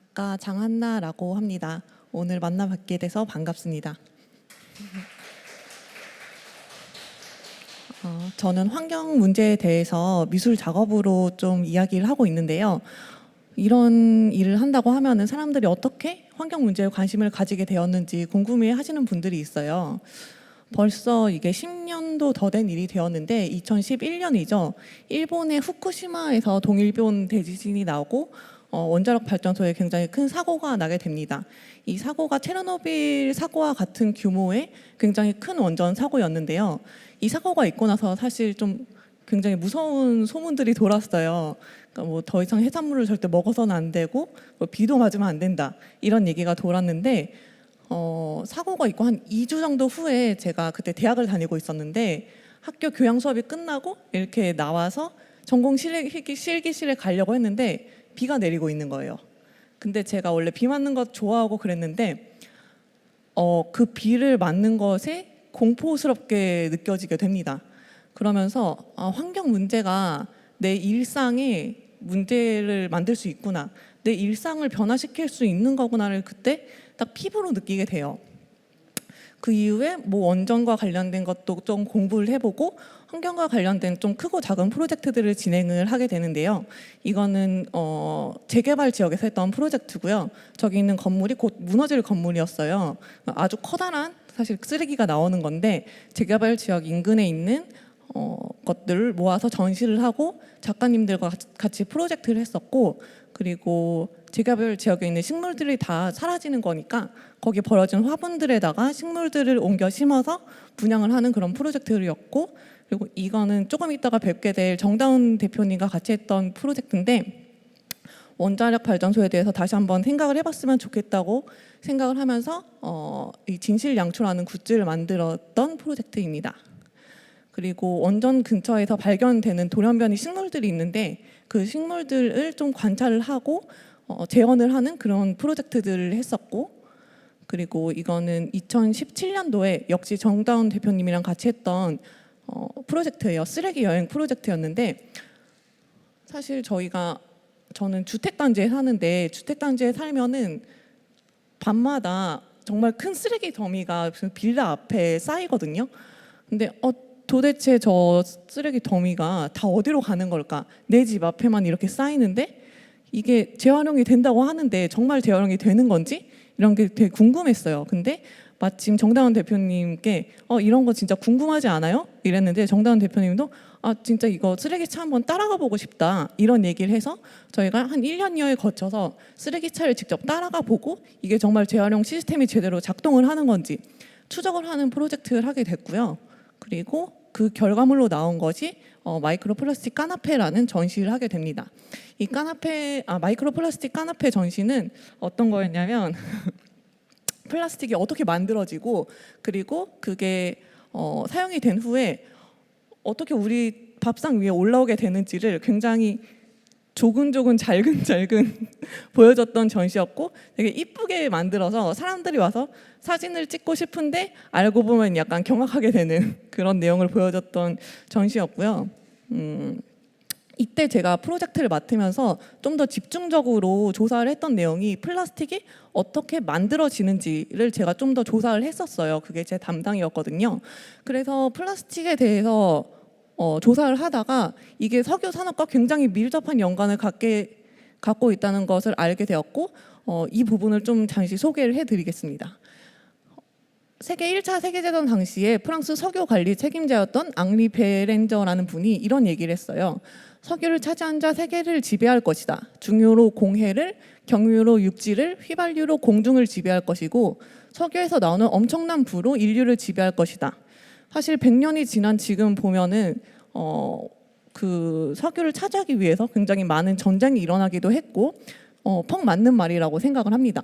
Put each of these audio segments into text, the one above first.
작가 장한나라고 합니다. 오늘 만나뵙게 돼서 반갑습니다. 저는 환경 문제에 대해서 미술 작업으로 좀 이야기를 하고 있는데요. 이런 일을 한다고 하면은 사람들이 어떻게 환경 문제에 관심을 가지게 되었는지 궁금해 하시는 분들이 있어요. 벌써 이게 10년도 더 된 일이 되었는데 2011년이죠. 일본의 후쿠시마에서 동일본 대지진이 나고 원자력 발전소에 굉장히 큰 사고가 나게 됩니다. 이 사고가 체르노빌 사고와 같은 규모의 굉장히 큰 원전 사고였는데요. 이 사고가 있고 나서 사실 좀 굉장히 무서운 소문들이 돌았어요. 그러니까 뭐 더 이상 해산물을 절대 먹어서는 안 되고 뭐 비도 맞으면 안 된다 이런 얘기가 돌았는데 사고가 있고 한 2주 정도 후에 제가 그때 대학을 다니고 있었는데 학교 교양 수업이 끝나고 이렇게 나와서 전공 실기실에 가려고 했는데 비가 내리고 있는 거예요. 근데 제가 원래 비 맞는 거 좋아하고 그랬는데 그 비를 맞는 것에 공포스럽게 느껴지게 됩니다. 그러면서 환경 문제가 내 일상에 문제를 만들 수 있구나, 내 일상을 변화시킬 수 있는 거구나를 그때 딱 피부로 느끼게 돼요. 그 이후에 뭐 원전과 관련된 것도 좀 공부를 해보고 환경과 관련된 좀 크고 작은 프로젝트들을 진행을 하게 되는데요. 이거는 재개발 지역에서 했던 프로젝트고요. 저기 있는 건물이 곧 무너질 건물이었어요. 아주 커다란 사실 쓰레기가 나오는 건데 재개발 지역 인근에 있는 것들을 모아서 전시를 하고 작가님들과 같이 프로젝트를 했었고, 그리고 재개발 지역에 있는 식물들이 다 사라지는 거니까 거기 버려진 화분들에다가 식물들을 옮겨 심어서 분양을 하는 그런 프로젝트였고, 그리고 이거는 조금 이따가 뵙게 될 정다운 대표님과 같이 했던 프로젝트인데 원자력 발전소에 대해서 다시 한번 생각을 해봤으면 좋겠다고 생각을 하면서 이 진실양초라는 굿즈를 만들었던 프로젝트입니다. 그리고 원전 근처에서 발견되는 돌연변이 식물들이 있는데 그 식물들을 좀 관찰을 하고 재현을 하는 그런 프로젝트들을 했었고, 그리고 이거는 2017년도에 역시 정다운 대표님이랑 같이 했던 프로젝트예요. 쓰레기 여행 프로젝트였는데, 사실 저는 주택단지에 사는데 주택단지에 살면은 밤마다 정말 큰 쓰레기 더미가 빌라 앞에 쌓이거든요. 근데 도대체 저 쓰레기 더미가 다 어디로 가는 걸까? 내 집 앞에만 이렇게 쌓이는데 이게 재활용이 된다고 하는데 정말 재활용이 되는 건지 이런 게 되게 궁금했어요. 근데 마침 정다운 대표님께 이런 거 진짜 궁금하지 않아요? 이랬는데 정다운 대표님도 진짜 이거 쓰레기차 한번 따라가 보고 싶다 이런 얘기를 해서 저희가 한 1년여에 거쳐서 쓰레기차를 직접 따라가 보고 이게 정말 재활용 시스템이 제대로 작동을 하는 건지 추적을 하는 프로젝트를 하게 됐고요. 그리고 그 결과물로 나온 것이 마이크로 플라스틱 까나페라는 전시를 하게 됩니다. 이 마이크로 플라스틱 까나페 전시는 어떤 거였냐면 플라스틱이 어떻게 만들어지고 그리고 그게 사용이 된 후에 어떻게 우리 밥상 위에 올라오게 되는지를 굉장히 조근조근 잘근잘근 보여줬던 전시였고, 되게 이쁘게 만들어서 사람들이 와서 사진을 찍고 싶은데 알고 보면 약간 경악하게 되는 그런 내용을 보여줬던 전시였고요. 이때 제가 프로젝트를 맡으면서 좀 더 집중적으로 조사를 했던 내용이 플라스틱이 어떻게 만들어지는지를 제가 좀 더 조사를 했었어요. 그게 제 담당이었거든요. 그래서 플라스틱에 대해서 조사를 하다가 이게 석유 산업과 굉장히 밀접한 연관을 갖고 있다는 것을 알게 되었고, 이 부분을 좀 잠시 소개를 해드리겠습니다. 세계 1차 세계대전 당시에 프랑스 석유 관리 책임자였던 앙리 베렌저라는 분이 이런 얘기를 했어요. 석유를 차지한 자 세계를 지배할 것이다. 중유로 공해를, 경유로 육지를, 휘발유로 공중을 지배할 것이고 석유에서 나오는 엄청난 부로 인류를 지배할 것이다. 사실 100년이 지난 지금 보면은 그 석유를 차지하기 위해서 굉장히 많은 전쟁이 일어나기도 했고 퍽 맞는 말이라고 생각을 합니다.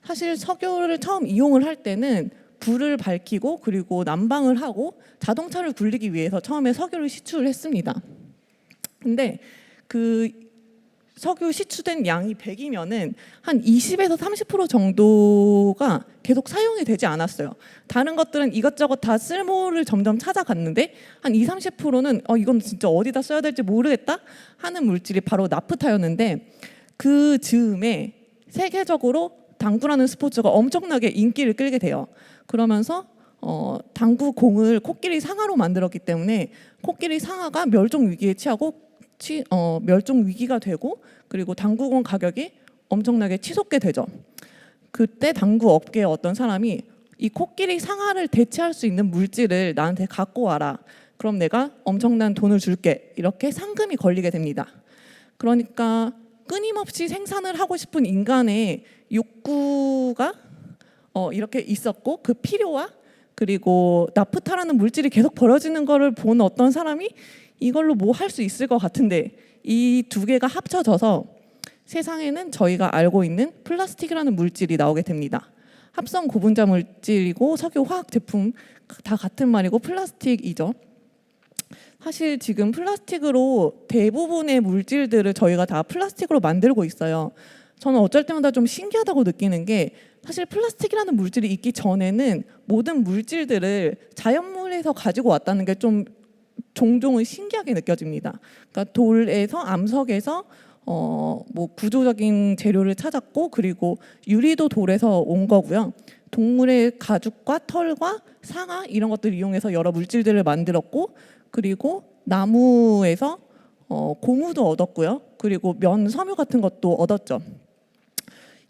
사실 석유를 처음 이용을 할 때는 불을 밝히고 그리고 난방을 하고 자동차를 굴리기 위해서 처음에 석유를 시추를 했습니다. 근데 그 석유 시추된 양이 100이면은 한 20에서 30% 정도가 계속 사용이 되지 않았어요. 다른 것들은 이것저것 다 쓸모를 점점 찾아갔는데 한 20, 30%는 이건 진짜 어디다 써야 될지 모르겠다 하는 물질이 바로 나프타였는데, 그 즈음에 세계적으로 당구라는 스포츠가 엄청나게 인기를 끌게 돼요. 그러면서 당구 공을 코끼리 상아로 만들었기 때문에 코끼리 상아가 멸종 위기에 멸종 위기가 되고, 그리고 당구공 가격이 엄청나게 치솟게 되죠. 그때 당구 업계의 어떤 사람이 이 코끼리 상아를 대체할 수 있는 물질을 나한테 갖고 와라. 그럼 내가 엄청난 돈을 줄게. 이렇게 상금이 걸리게 됩니다. 그러니까 끊임없이 생산을 하고 싶은 인간의 욕구가 이렇게 있었고, 그 필요와 그리고 나프타라는 물질이 계속 벌어지는 거를 본 어떤 사람이 이걸로 뭐 할 수 있을 것 같은데, 이 두 개가 합쳐져서 세상에는 저희가 알고 있는 플라스틱이라는 물질이 나오게 됩니다. 합성 고분자 물질이고 석유 화학 제품 다 같은 말이고 플라스틱이죠. 사실 지금 플라스틱으로 대부분의 물질들을 저희가 다 플라스틱으로 만들고 있어요. 저는 어쩔 때마다 좀 신기하다고 느끼는 게, 사실 플라스틱이라는 물질이 있기 전에는 모든 물질들을 자연물에서 가지고 왔다는 게 좀 종종은 신기하게 느껴집니다. 그러니까 돌에서, 암석에서 뭐 구조적인 재료를 찾았고, 그리고 유리도 돌에서 온 거고요. 동물의 가죽과 털과 상아 이런 것들을 이용해서 여러 물질들을 만들었고, 그리고 나무에서 고무도 얻었고요. 그리고 면, 섬유 같은 것도 얻었죠.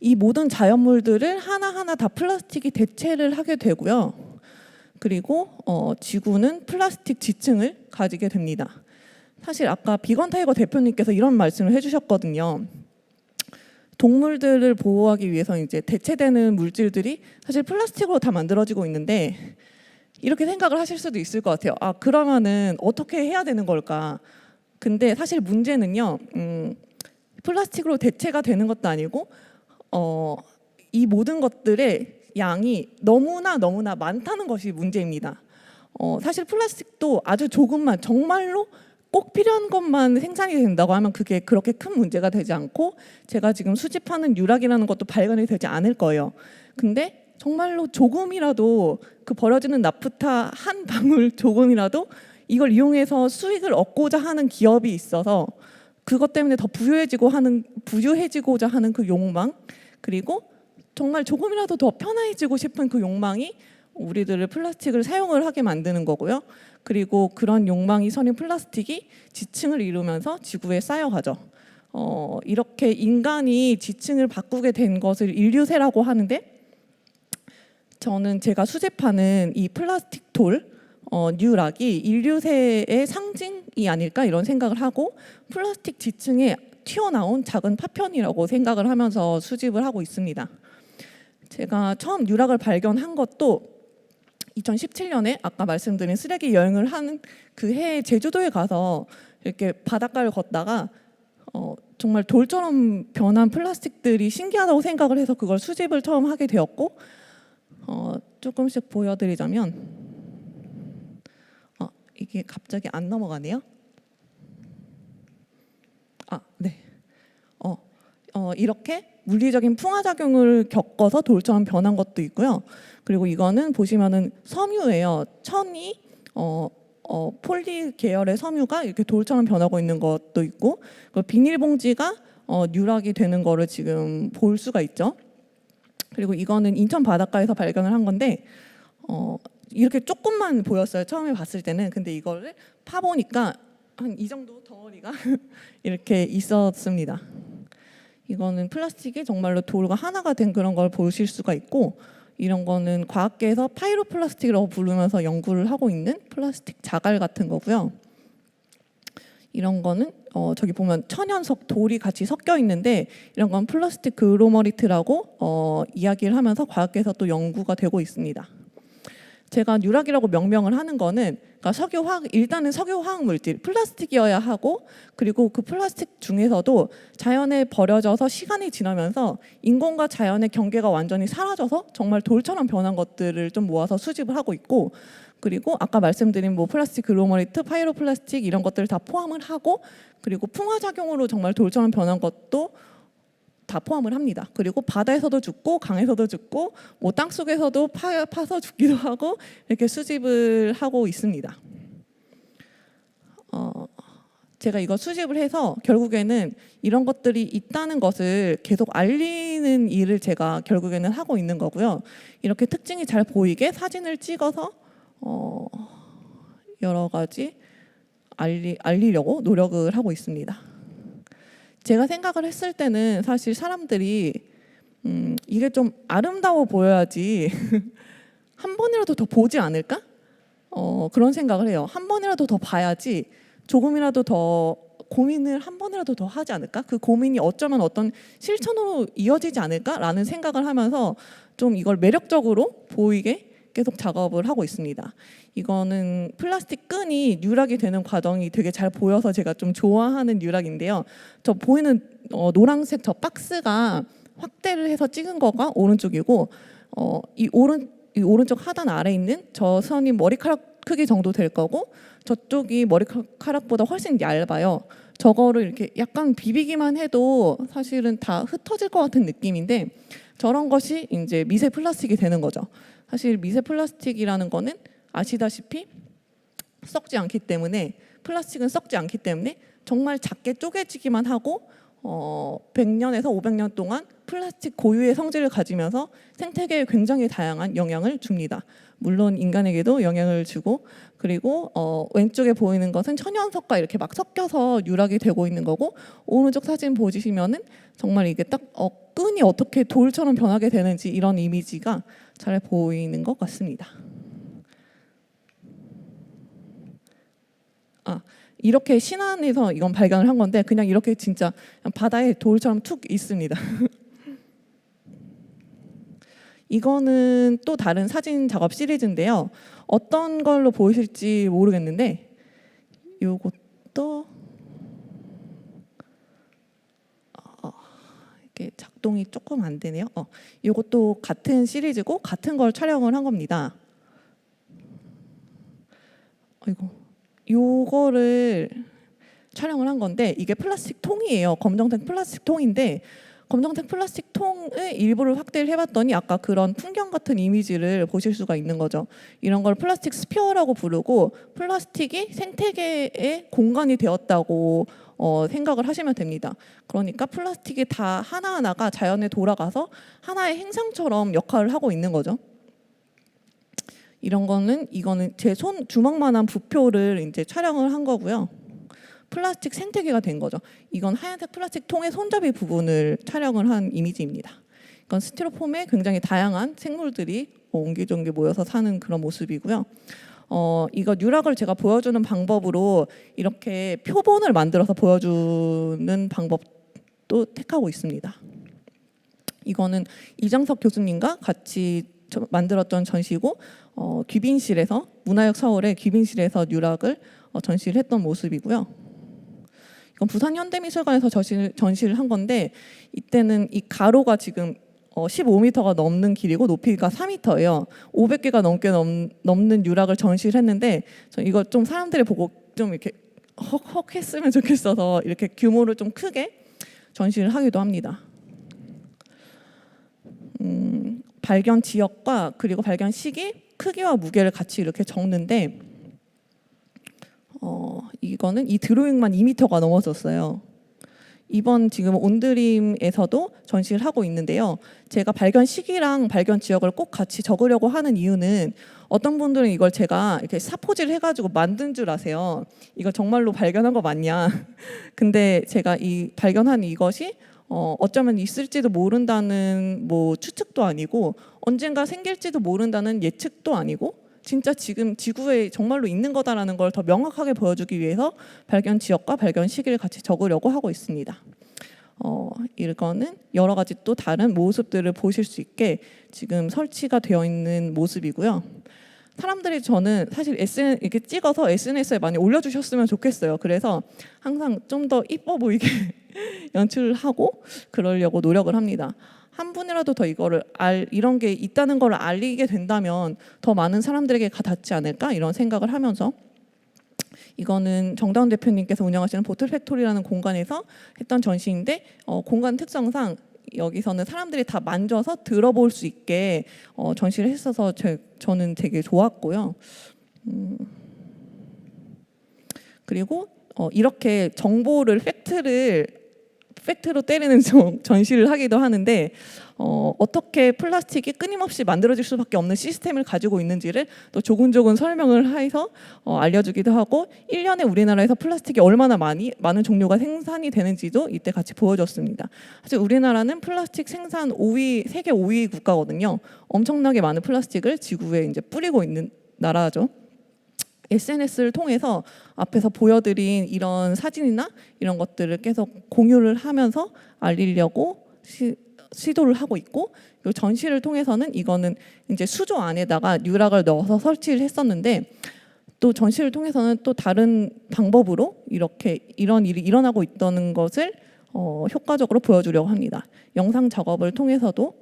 이 모든 자연물들을 하나하나 다 플라스틱이 대체를 하게 되고요. 그리고 지구는 플라스틱 지층을 가지게 됩니다. 사실 아까 비건 타이거 대표님께서 이런 말씀을 해주셨거든요. 동물들을 보호하기 위해서 이제 대체되는 물질들이 사실 플라스틱으로 다 만들어지고 있는데, 이렇게 생각을 하실 수도 있을 것 같아요. 아, 그러면은 어떻게 해야 되는 걸까? 근데 사실 문제는요, 플라스틱으로 대체가 되는 것도 아니고, 이 모든 것들의 양이 너무나 많다는 것이 문제입니다. 사실 플라스틱도 아주 조금만, 정말로 꼭 필요한 것만 생산이 된다고 하면 그게 그렇게 큰 문제가 되지 않고, 제가 지금 수집하는 유락이라는 것도 발견이 되지 않을 거예요. 근데 정말로 조금이라도 그 버려지는 나프타 한 방울 조금이라도 이걸 이용해서 수익을 얻고자 하는 기업이 있어서, 그것 때문에 더 부유해지고자 하는 그 욕망, 그리고 정말 조금이라도 더 편해지고 싶은 그 욕망이 우리들을 플라스틱을 사용을 하게 만드는 거고요. 그리고 그런 욕망이 서린 플라스틱이 지층을 이루면서 지구에 쌓여가죠. 이렇게 인간이 지층을 바꾸게 된 것을 인류세라고 하는데, 저는 제가 수집하는 이 플라스틱 돌, 뉴락이 인류세의 상징이 아닐까 이런 생각을 하고, 플라스틱 지층에 튀어나온 작은 파편이라고 생각을 하면서 수집을 하고 있습니다. 제가 처음 뉴락을 발견한 것도 2017년에 아까 말씀드린 쓰레기 여행을 하는 그 해에 제주도에 가서 이렇게 바닷가를 걷다가 정말 돌처럼 변한 플라스틱들이 신기하다고 생각을 해서 그걸 수집을 처음 하게 되었고, 조금씩 보여드리자면 이게 갑자기 안 넘어가네요. 네. 이렇게 물리적인 풍화작용을 겪어서 돌처럼 변한 것도 있고요. 그리고 이거는 보시면은 섬유예요. 천이 폴리 계열의 섬유가 이렇게 돌처럼 변하고 있는 것도 있고, 그리고 비닐봉지가 뉴락이 되는 거를 지금 볼 수가 있죠. 그리고 이거는 인천 바닷가에서 발견을 한 건데, 이렇게 조금만 보였어요, 처음에 봤을 때는. 근데 이거를 파보니까 한 이 정도 덩어리가 이렇게 있었습니다. 이거는 플라스틱이 정말로 돌과 하나가 된 그런 걸 보실 수가 있고, 이런 거는 과학계에서 파이로플라스틱이라고 부르면서 연구를 하고 있는 플라스틱 자갈 같은 거고요. 이런 거는 저기 보면 천연석 돌이 같이 섞여 있는데, 이런 건 플라스틱 글로머리트라고 이야기를 하면서 과학계에서 또 연구가 되고 있습니다. 제가 뉴락이라고 명명을 하는 거는, 그러니까 일단은 석유화학 물질, 플라스틱이어야 하고, 그리고 그 플라스틱 중에서도 자연에 버려져서 시간이 지나면서 인공과 자연의 경계가 완전히 사라져서 정말 돌처럼 변한 것들을 좀 모아서 수집을 하고 있고, 그리고 아까 말씀드린 뭐 플라스틱 글로머리트, 파이로플라스틱 이런 것들을 다 포함을 하고, 그리고 풍화작용으로 정말 돌처럼 변한 것도 다 포함을 합니다. 그리고 바다에서도 죽고 강에서도 죽고 뭐 땅속에서도 파서 죽기도 하고, 이렇게 수집을 하고 있습니다. 제가 이거 수집을 해서 결국에는 이런 것들이 있다는 것을 계속 알리는 일을 제가 결국에는 하고 있는 거고요. 이렇게 특징이 잘 보이게 사진을 찍어서 여러 가지 알리려고 노력을 하고 있습니다. 제가 생각을 했을 때는 사실 사람들이 이게 좀 아름다워 보여야지 한 번이라도 더 보지 않을까? 그런 생각을 해요. 한 번이라도 더 봐야지 조금이라도 더 고민을 한 번이라도 더 하지 않을까? 그 고민이 어쩌면 어떤 실천으로 이어지지 않을까라는 생각을 하면서 좀 이걸 매력적으로 보이게 계속 작업을 하고 있습니다. 이거는 플라스틱 끈이 뉴락이 되는 과정이 되게 잘 보여서 제가 좀 좋아하는 뉴락인데요. 저 보이는 노란색 저 박스가 확대를 해서 찍은 거가 오른쪽이고 이 오른쪽 하단 아래에 있는 저 선이 머리카락 크기 정도 될 거고 저쪽이 머리카락보다 훨씬 얇아요. 저거를 이렇게 약간 비비기만 해도 사실은 다 흩어질 것 같은 느낌인데 저런 것이 이제 미세 플라스틱이 되는 거죠. 사실 미세 플라스틱이라는 거는 아시다시피 썩지 않기 때문에 플라스틱은 썩지 않기 때문에 정말 작게 쪼개지기만 하고 100년에서 500년 동안 플라스틱 고유의 성질을 가지면서 생태계에 굉장히 다양한 영향을 줍니다. 물론 인간에게도 영향을 주고 그리고 왼쪽에 보이는 것은 천연석과 이렇게 막 섞여서 유락이 되고 있는 거고 오른쪽 사진 보시면은 정말 이게 딱 끈이 어떻게 돌처럼 변하게 되는지 이런 이미지가 잘 보이는 것 같습니다. 이렇게 신안에서 이건 발견을 한 건데 그냥 이렇게 진짜 바다에 돌처럼 툭 있습니다. 이거는 또 다른 사진 작업 시리즈인데요. 어떤 걸로 보이실지 모르겠는데 이것도 이렇게 작동이 조금 안 되네요. 이것도 같은 시리즈고 같은 걸 촬영을 한 겁니다. 요거를 촬영을 한 건데 이게 플라스틱 통이에요. 검정색 플라스틱 통인데 검정색 플라스틱 통의 일부를 확대를 해봤더니 아까 그런 풍경 같은 이미지를 보실 수가 있는 거죠. 이런 걸 플라스틱 스피어라고 부르고 플라스틱이 생태계의 공간이 되었다고 생각을 하시면 됩니다. 그러니까 플라스틱이 다 하나하나가 자연에 돌아가서 하나의 행성처럼 역할을 하고 있는 거죠. 이거는 제 손 주먹만한 부표를 이제 촬영을 한 거고요. 플라스틱 생태계가 된 거죠. 이건 하얀색 플라스틱 통의 손잡이 부분을 촬영을 한 이미지입니다. 이건 스티로폼에 굉장히 다양한 생물들이 옹기종기 모여서 사는 그런 모습이고요. 이거 뉴락을 제가 보여주는 방법으로 이렇게 표본을 만들어서 보여주는 방법도 택하고 있습니다. 이거는 이정석 교수님과 같이 만들었던 전시고 귀빈실에서 문화역 서울의 귀빈실에서 뉴락을 전시를 했던 모습이고요. 이건 부산 현대미술관에서 전시를 한 건데 이때는 이 가로가 지금 15m가 넘는 길이고 높이가 4m예요. 500개가 넘게 넘는 뉴락을 전시를 했는데 이거 좀 사람들이 보고 좀 이렇게 헉헉 했으면 좋겠어서 이렇게 규모를 좀 크게 전시를 하기도 합니다. 발견 지역과 그리고 발견 시기, 크기와 무게를 같이 이렇게 적는데 이거는 이 드로잉만 2m가 넘어졌어요. 이번 지금 온드림에서도 전시를 하고 있는데요. 제가 발견 시기랑 발견 지역을 꼭 같이 적으려고 하는 이유는 어떤 분들은 이걸 제가 이렇게 사포질 해가지고 만든 줄 아세요. 이거 정말로 발견한 거 맞냐? 근데 제가 이 발견한 이것이 어쩌면 있을지도 모른다는 뭐 추측도 아니고 언젠가 생길지도 모른다는 예측도 아니고 진짜 지금 지구에 정말로 있는 거다라는 걸 더 명확하게 보여주기 위해서 발견 지역과 발견 시기를 같이 적으려고 하고 있습니다. 이거는 여러 가지 또 다른 모습들을 보실 수 있게 지금 설치가 되어 있는 모습이고요. 사람들이 저는 사실 이렇게 찍어서 SNS에 많이 올려주셨으면 좋겠어요. 그래서 항상 좀 더 이뻐 보이게 연출을 하고 그러려고 노력을 합니다. 한 분이라도 더 이런 게 있다는 걸 알리게 된다면 더 많은 사람들에게 닿지 않을까 이런 생각을 하면서 이거는 정다운 대표님께서 운영하시는 보틀팩토리라는 공간에서 했던 전시인데 공간 특성상 여기서는 사람들이 다 만져서 들어볼 수 있게 전시를 했어서 저는 되게 좋았고요. 그리고 이렇게 정보를 팩트로 때리는 전시를 하기도 하는데 어떻게 플라스틱이 끊임없이 만들어질 수밖에 없는 시스템을 가지고 있는지를 또 조근조근 설명을 해서 알려주기도 하고 1년에 우리나라에서 플라스틱이 얼마나 많은 종류가 생산이 되는지도 이때 같이 보여줬습니다. 사실 우리나라는 플라스틱 생산 5위, 세계 5위 국가거든요. 엄청나게 많은 플라스틱을 지구에 이제 뿌리고 있는 나라죠. SNS를 통해서 앞에서 보여드린 이런 사진이나 이런 것들을 계속 공유를 하면서 알리려고 시도를 하고 있고, 이 전시를 통해서는 이거는 이제 수조 안에다가 뉴락을 넣어서 설치를 했었는데, 또 전시를 통해서는 또 다른 방법으로 이렇게 이런 일이 일어나고 있다는 것을 효과적으로 보여주려고 합니다. 영상 작업을 통해서도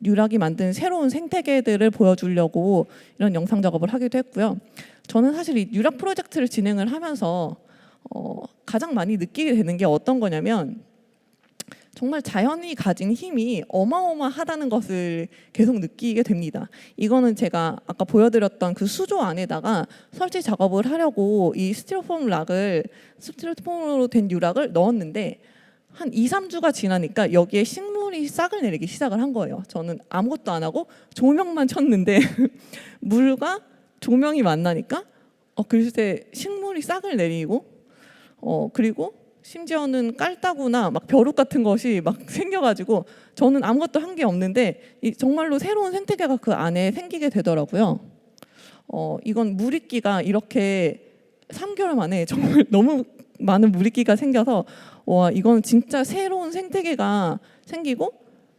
뉴락이 만든 새로운 생태계들을 보여주려고 이런 영상 작업을 하기도 했고요. 저는 사실 이 뉴락 프로젝트를 진행을 하면서 가장 많이 느끼게 되는 게 어떤 거냐면, 정말 자연이 가진 힘이 어마어마하다는 것을 계속 느끼게 됩니다. 이거는 제가 아까 보여드렸던 그 수조 안에다가 설치 작업을 하려고 이 스티로폼으로 된 뉴락을 넣었는데, 한 2, 3주가 지나니까 여기에 식물이 싹을 내리기 시작을 한 거예요. 저는 아무것도 안 하고 조명만 쳤는데 물과 조명이 만나니까 글쎄 식물이 싹을 내리고 그리고 심지어는 깔따구나 막 벼룩 같은 것이 막 생겨가지고 저는 아무것도 한 게 없는데 정말로 새로운 생태계가 그 안에 생기게 되더라고요. 이건 물이끼가 이렇게 3개월 만에 정말 너무 많은 물이끼가 생겨서 와, 이건 진짜 새로운 생태계가 생기고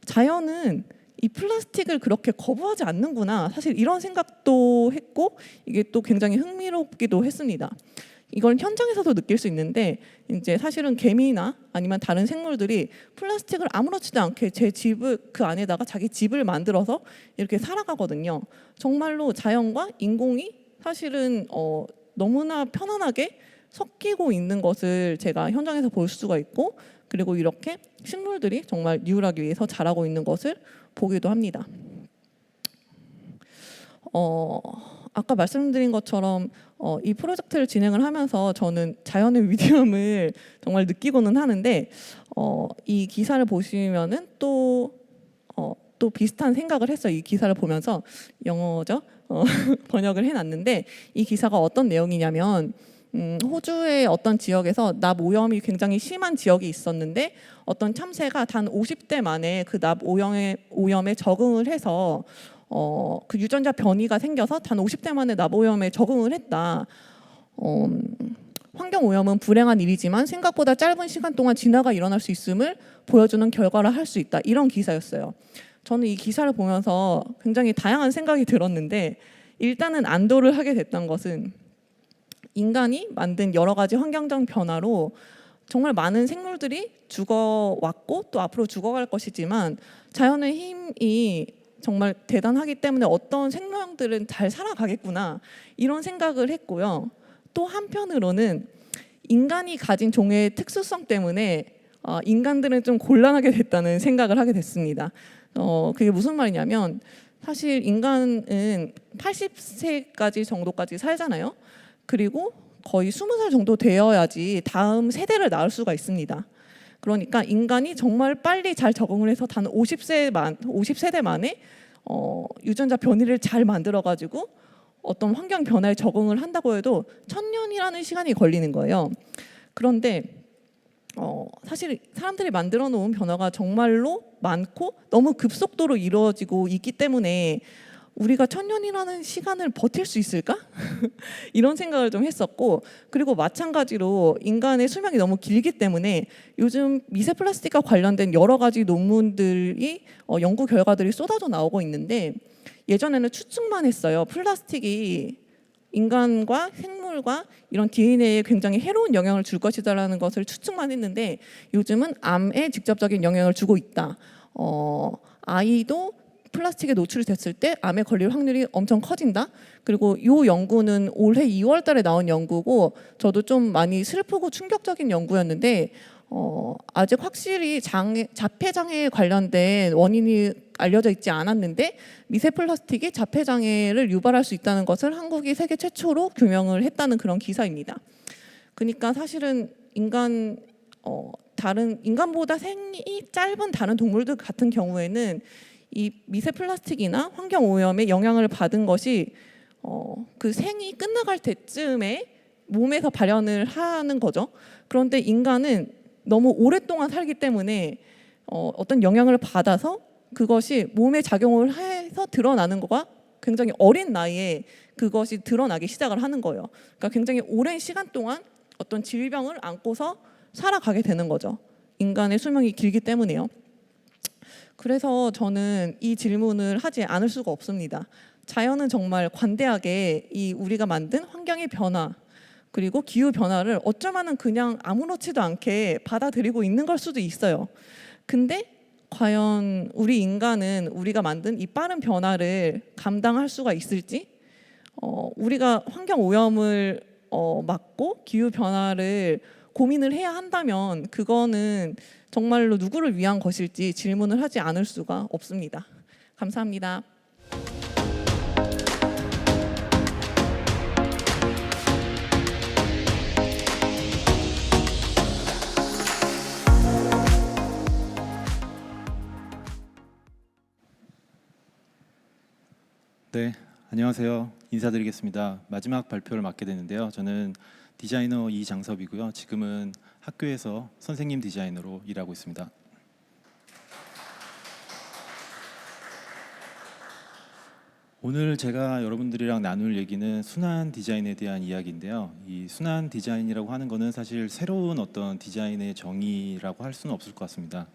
자연은 이 플라스틱을 그렇게 거부하지 않는구나, 사실 이런 생각도 했고, 이게 또 굉장히 흥미롭기도 했습니다. 이걸 현장에서도 느낄 수 있는데, 이제 사실은 개미나 아니면 다른 생물들이 플라스틱을 아무렇지도 않게 제 집을 그 안에다가 자기 집을 만들어서 이렇게 살아가거든요. 정말로 자연과 인공이 사실은 너무나 편안하게 섞이고 있는 것을 제가 현장에서 볼 수가 있고, 그리고 이렇게 식물들이 정말 뉴락을 위해서 자라고 있는 것을 보기도 합니다. 아까 말씀드린 것처럼 이 프로젝트를 진행을 하면서 저는 자연의 위대함을 정말 느끼고는 하는데, 이 기사를 보시면은 또 비슷한 생각을 했어요. 이 기사를 보면서 영어죠. 번역을 해놨는데, 이 기사가 어떤 내용이냐면 호주의 어떤 지역에서 납 오염이 굉장히 심한 지역이 있었는데, 어떤 참새가 단 50대 만에 그 납 오염에 적응을 해서 그 유전자 변이가 생겨서 단 50대 만에 납 오염에 적응을 했다. 환경 오염은 불행한 일이지만 생각보다 짧은 시간 동안 진화가 일어날 수 있음을 보여주는 결과라 할 수 있다. 이런 기사였어요. 저는 이 기사를 보면서 굉장히 다양한 생각이 들었는데, 일단은 안도를 하게 됐던 것은 인간이 만든 여러 가지 환경적 변화로 정말 많은 생물들이 죽어왔고 또 앞으로 죽어갈 것이지만, 자연의 힘이 정말 대단하기 때문에 어떤 생명들은 잘 살아가겠구나, 이런 생각을 했고요. 또 한편으로는 인간이 가진 종의 특수성 때문에 인간들은 좀 곤란하게 됐다는 생각을 하게 됐습니다. 그게 무슨 말이냐면, 사실 인간은 80세까지 정도까지 살잖아요. 그리고 거의 20살 정도 되어야지 다음 세대를 낳을 수가 있습니다. 그러니까 인간이 정말 빨리 잘 적응을 해서 단 50세대 만에 유전자 변이를 잘 만들어가지고 어떤 환경 변화에 적응을 한다고 해도 1000년이라는 시간이 걸리는 거예요. 그런데 사실 사람들이 만들어 놓은 변화가 정말로 많고 너무 급속도로 이루어지고 있기 때문에 우리가 1000년이라는 시간을 버틸 수 있을까? 이런 생각을 좀 했었고, 그리고 마찬가지로 인간의 수명이 너무 길기 때문에 요즘 미세 플라스틱과 관련된 여러 가지 논문들이 연구 결과들이 쏟아져 나오고 있는데, 예전에는 추측만 했어요. 플라스틱이 인간과 생물과 이런 DNA에 굉장히 해로운 영향을 줄 것이다라는 것을 추측만 했는데, 요즘은 암에 직접적인 영향을 주고 있다. 아이도 플라스틱에 노출이 됐을 때 암에 걸릴 확률이 엄청 커진다. 그리고 이 연구는 올해 2월 달에 나온 연구고, 저도 좀 많이 슬프고 충격적인 연구였는데 아직 확실히 자폐장애에 관련된 원인이 알려져 있지 않았는데, 미세 플라스틱이 자폐장애를 유발할 수 있다는 것을 한국이 세계 최초로 규명을 했다는 그런 기사입니다. 그러니까 사실은 다른 인간보다 생이 짧은 다른 동물들 같은 경우에는 이 미세 플라스틱이나 환경 오염에 영향을 받은 것이 그 생이 끝나갈 때쯤에 몸에서 발현을 하는 거죠. 그런데 인간은 너무 오랫동안 살기 때문에 어떤 영향을 받아서 그것이 몸에 작용을 해서 드러나는 거가 굉장히 어린 나이에 그것이 드러나기 시작을 하는 거예요. 그러니까 굉장히 오랜 시간 동안 어떤 질병을 안고서 살아가게 되는 거죠. 인간의 수명이 길기 때문에요. 그래서 저는 이 질문을 하지 않을 수가 없습니다. 자연은 정말 관대하게 이 우리가 만든 환경의 변화 그리고 기후 변화를 어쩌면은 그냥 아무렇지도 않게 받아들이고 있는 걸 수도 있어요. 근데 과연 우리 인간은 우리가 만든 이 빠른 변화를 감당할 수가 있을지, 우리가 환경 오염을 막고 기후 변화를 고민을 해야 한다면 그거는 정말로 누구를 위한 것일지 질문을 하지 않을 수가 없습니다. 감사합니다. 네, 안녕하세요. 인사드리겠습니다. 마지막 발표를 맡게 되는데요. 저는 디자이너 이장섭이고요. 지금은 학교에서 선생님 디자이너로 일하고 있습니다. 오늘 제가 여러분들이랑 나눌 얘기는 순환 디자인에 대한 이야기인데요. 이 순환 디자인이라고 하는 거는 사실 새로운 어떤 디자인의 정의라고 할 수는 없을 것 같습니다.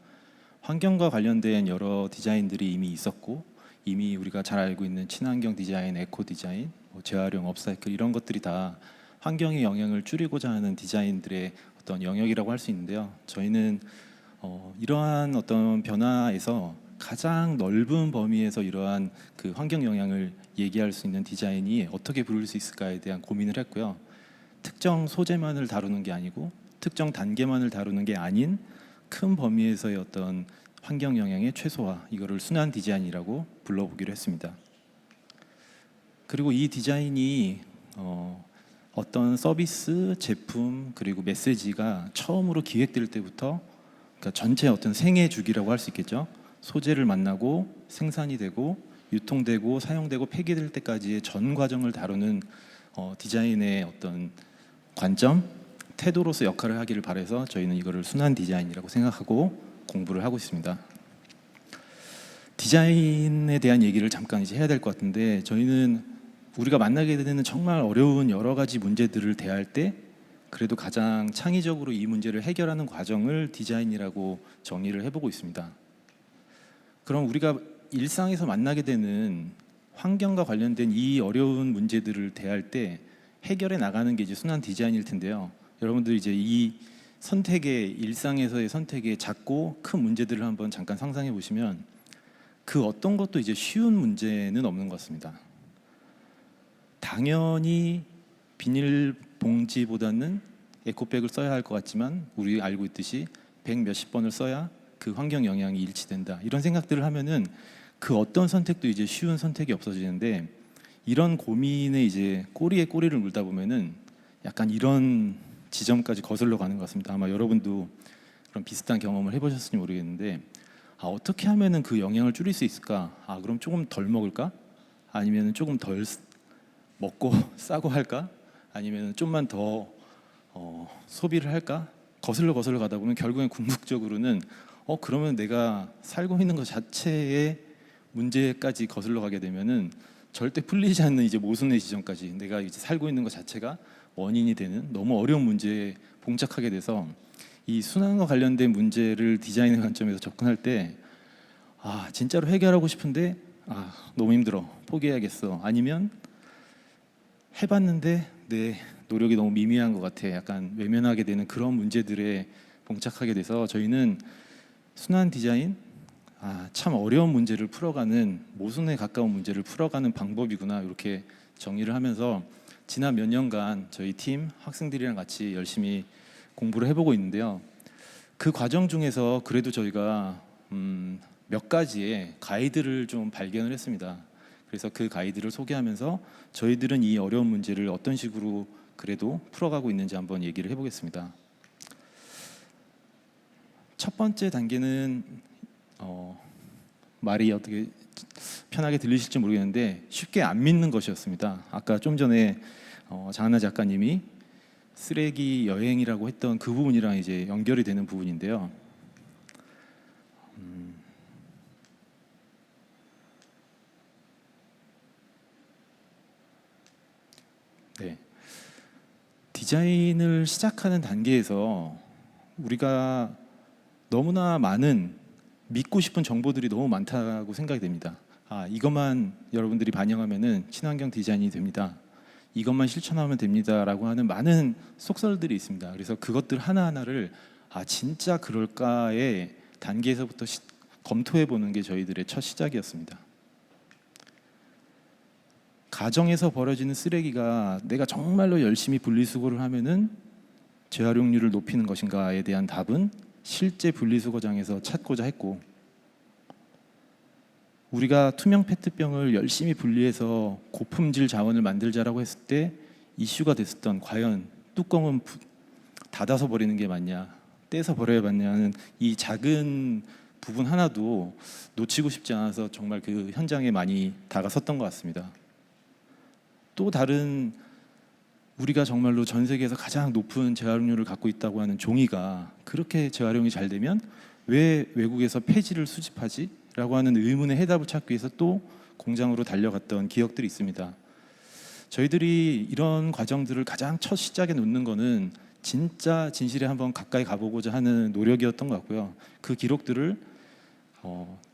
환경과 관련된 여러 디자인들이 이미 있었고 이미 우리가 잘 알고 있는 친환경 디자인, 에코 디자인, 재활용, 업사이클 이런 것들이 다 환경의 영향을 줄이고자 하는 디자인들의 어떤 영역이라고 할 수 있는데요. 저희는 이러한 어떤 변화에서 가장 넓은 범위에서 이러한 그 환경 영향을 얘기할 수 있는 디자인이 어떻게 부를 수 있을까에 대한 고민을 했고요. 특정 소재만을 다루는 게 아니고 특정 단계만을 다루는 게 아닌 큰 범위에서의 어떤 환경 영향의 최소화, 이거를 순환 디자인이라고 불러보기로 했습니다. 그리고 이 디자인이 어떤 서비스, 제품, 그리고 메시지가 처음으로 기획될 때부터, 그러니까 전체 어떤 생애 주기라고 할 수 있겠죠. 소재를 만나고 생산이 되고 유통되고 사용되고 폐기될 때까지의 전 과정을 다루는 디자인의 어떤 관점, 태도로서 역할을 하기를 바라서 저희는 이거를 순환 디자인이라고 생각하고 공부를 하고 있습니다. 디자인에 대한 얘기를 잠깐 이제 해야 될 것 같은데, 저희는 우리가 만나게 되는 정말 어려운 여러 가지 문제들을 대할 때 그래도 가장 창의적으로 이 문제를 해결하는 과정을 디자인이라고 정의를 해보고 있습니다. 그럼 우리가 일상에서 만나게 되는 환경과 관련된 이 어려운 문제들을 대할 때 해결해 나가는 게 이제 순환 디자인일 텐데요. 여러분들 이제 이 선택의 일상에서의 선택의 작고 큰 문제들을 한번 잠깐 상상해 보시면 그 어떤 것도 이제 쉬운 문제는 없는 것 같습니다. 당연히 비닐봉지보다는 에코백을 써야 할 것 같지만 우리 알고 있듯이 100 몇십 번을 써야 그 환경 영향이 일치된다. 이런 생각들을 하면은 그 어떤 선택도 이제 쉬운 선택이 없어지는데, 이런 고민에 이제 꼬리에 꼬리를 물다 보면은 약간 이런 지점까지 거슬러 가는 것 같습니다. 아마 여러분도 그런 비슷한 경험을 해보셨을지 모르겠는데, 어떻게 하면은 그 영향을 줄일 수 있을까? 그럼 조금 덜 먹을까? 아니면 조금 덜 먹고 싸고 할까? 아니면 좀만 더 소비를 할까? 거슬러 가다 보면 결국엔 궁극적으로는 그러면 내가 살고 있는 것 자체의 문제까지 거슬러 가게 되면은 절대 풀리지 않는 이제 모순의 지점까지, 내가 이제 살고 있는 것 자체가 원인이 되는 너무 어려운 문제에 봉착하게 돼서, 이 순환과 관련된 문제를 디자인의 관점에서 접근할 때 진짜로 해결하고 싶은데 너무 힘들어, 포기해야겠어, 아니면 해봤는데 내 노력이 너무 미미한 것 같아, 약간 외면하게 되는 그런 문제들에 봉착하게 돼서, 저희는 순환 디자인, 참 어려운 문제를 풀어가는, 모순에 가까운 문제를 풀어가는 방법이구나, 이렇게 정의를 하면서 지난 몇 년간 저희 팀 학생들이랑 같이 열심히 공부를 해보고 있는데요. 그 과정 중에서 그래도 저희가 몇 가지의 가이드를 좀 발견을 했습니다. 그래서 그 가이드를 소개하면서 저희들은 이 어려운 문제를 어떤 식으로 그래도 풀어가고 있는지 한번 얘기를 해보겠습니다. 첫 번째 단계는 말이 어떻게 편하게 들리실지 모르겠는데 쉽게 안 믿는 것이었습니다. 아까 좀 전에 장하나 작가님이 쓰레기 여행이라고 했던 그 부분이랑 이제 연결이 되는 부분인데요. 네. 디자인을 시작하는 단계에서 우리가 너무나 많은 믿고 싶은 정보들이 너무 많다고 생각이 됩니다. 이것만 여러분들이 반영하면은 친환경 디자인이 됩니다. 이것만 실천하면 됩니다라고 하는 많은 속설들이 있습니다. 그래서 그것들 하나하나를 진짜 그럴까의 단계에서부터 검토해 보는 게 저희들의 첫 시작이었습니다. 가정에서 벌어지는 쓰레기가 내가 정말로 열심히 분리수거를 하면은 재활용률을 높이는 것인가에 대한 답은 실제 분리수거장에서 찾고자 했고, 우리가 투명 페트병을 열심히 분리해서 고품질 자원을 만들자라고 했을 때 이슈가 됐었던 과연 뚜껑은 닫아서 버리는 게 맞냐, 떼서 버려야 맞냐는 이 작은 부분 하나도 놓치고 싶지 않아서 정말 그 현장에 많이 다가섰던 것 같습니다. 또 다른 우리가 정말로 전 세계에서 가장 높은 재활용률을 갖고 있다고 하는 종이가 그렇게 재활용이 잘 되면 왜 외국에서 폐지를 수집하지? 라고 하는 의문의 해답을 찾기 위해서 또 공장으로 달려갔던 기억들이 있습니다. 저희들이 이런 과정들을 가장 첫 시작에 놓는 거는 진짜 진실에 한번 가까이 가보고자 하는 노력이었던 것 같고요. 그 기록들을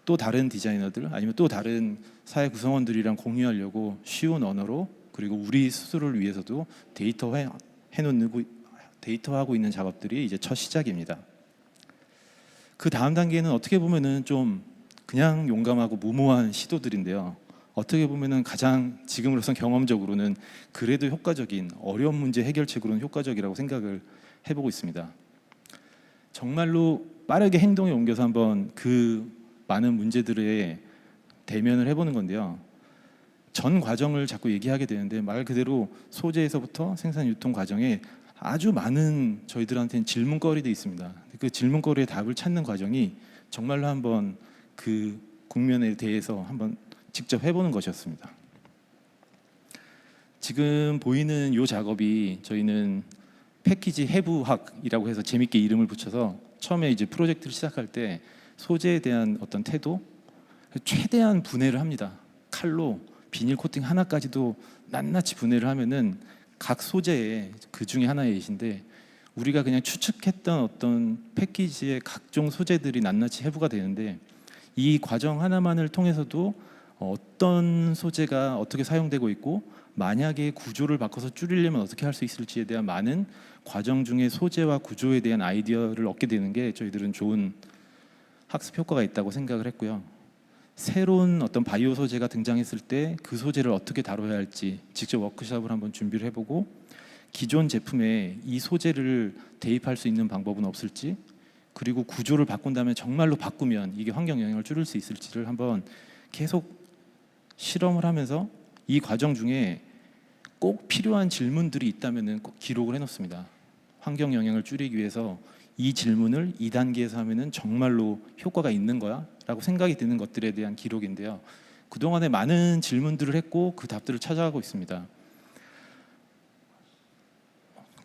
또 다른 디자이너들 아니면 또 다른 사회 구성원들이랑 공유하려고 쉬운 언어로, 그리고 우리 스스로를 위해서도 데이터하고 있는 작업들이 이제 첫 시작입니다. 그 다음 단계는 어떻게 보면은 좀 그냥 용감하고 무모한 시도들인데요. 어떻게 보면은 가장 지금으로선 경험적으로는 그래도 효과적인, 어려운 문제 해결책으로는 효과적이라고 생각을 해보고 있습니다. 정말로 빠르게 행동에 옮겨서 한번 그 많은 문제들에 대면을 해보는 건데요. 전 과정을 자꾸 얘기하게 되는데 말 그대로 소재에서부터 생산 유통 과정에 아주 많은 저희들한테는 질문거리도 있습니다. 그 질문거리에 답을 찾는 과정이 정말로 한번 그 국면에 대해서 한번 직접 해보는 것이었습니다. 지금 보이는 이 작업이 저희는 패키지 해부학이라고 해서 재밌게 이름을 붙여서 처음에 이제 프로젝트를 시작할 때 소재에 대한 어떤 태도, 최대한 분해를 합니다. 칼로 비닐 코팅 하나까지도 낱낱이 분해를 하면은 각 소재의 그 중에 하나의 예시인데, 우리가 그냥 추측했던 어떤 패키지의 각종 소재들이 낱낱이 해부가 되는데, 이 과정 하나만을 통해서도 어떤 소재가 어떻게 사용되고 있고 만약에 구조를 바꿔서 줄이려면 어떻게 할 수 있을지에 대한 많은 과정 중에 소재와 구조에 대한 아이디어를 얻게 되는 게 저희들은 좋은 학습 효과가 있다고 생각을 했고요. 새로운 어떤 바이오 소재가 등장했을 때 그 소재를 어떻게 다뤄야 할지 직접 워크숍을 한번 준비를 해보고, 기존 제품에 이 소재를 대입할 수 있는 방법은 없을지, 그리고 구조를 바꾼 다음에 정말로 바꾸면 이게 환경 영향을 줄일 수 있을지를 한번 계속 실험을 하면서 이 과정 중에 꼭 필요한 질문들이 있다면 꼭 기록을 해놓습니다. 환경 영향을 줄이기 위해서 이 질문을 2단계에서 하면은 정말로 효과가 있는 거야? 라고 생각이 드는 것들에 대한 기록인데요. 그동안에 많은 질문들을 했고 그 답들을 찾아가고 있습니다.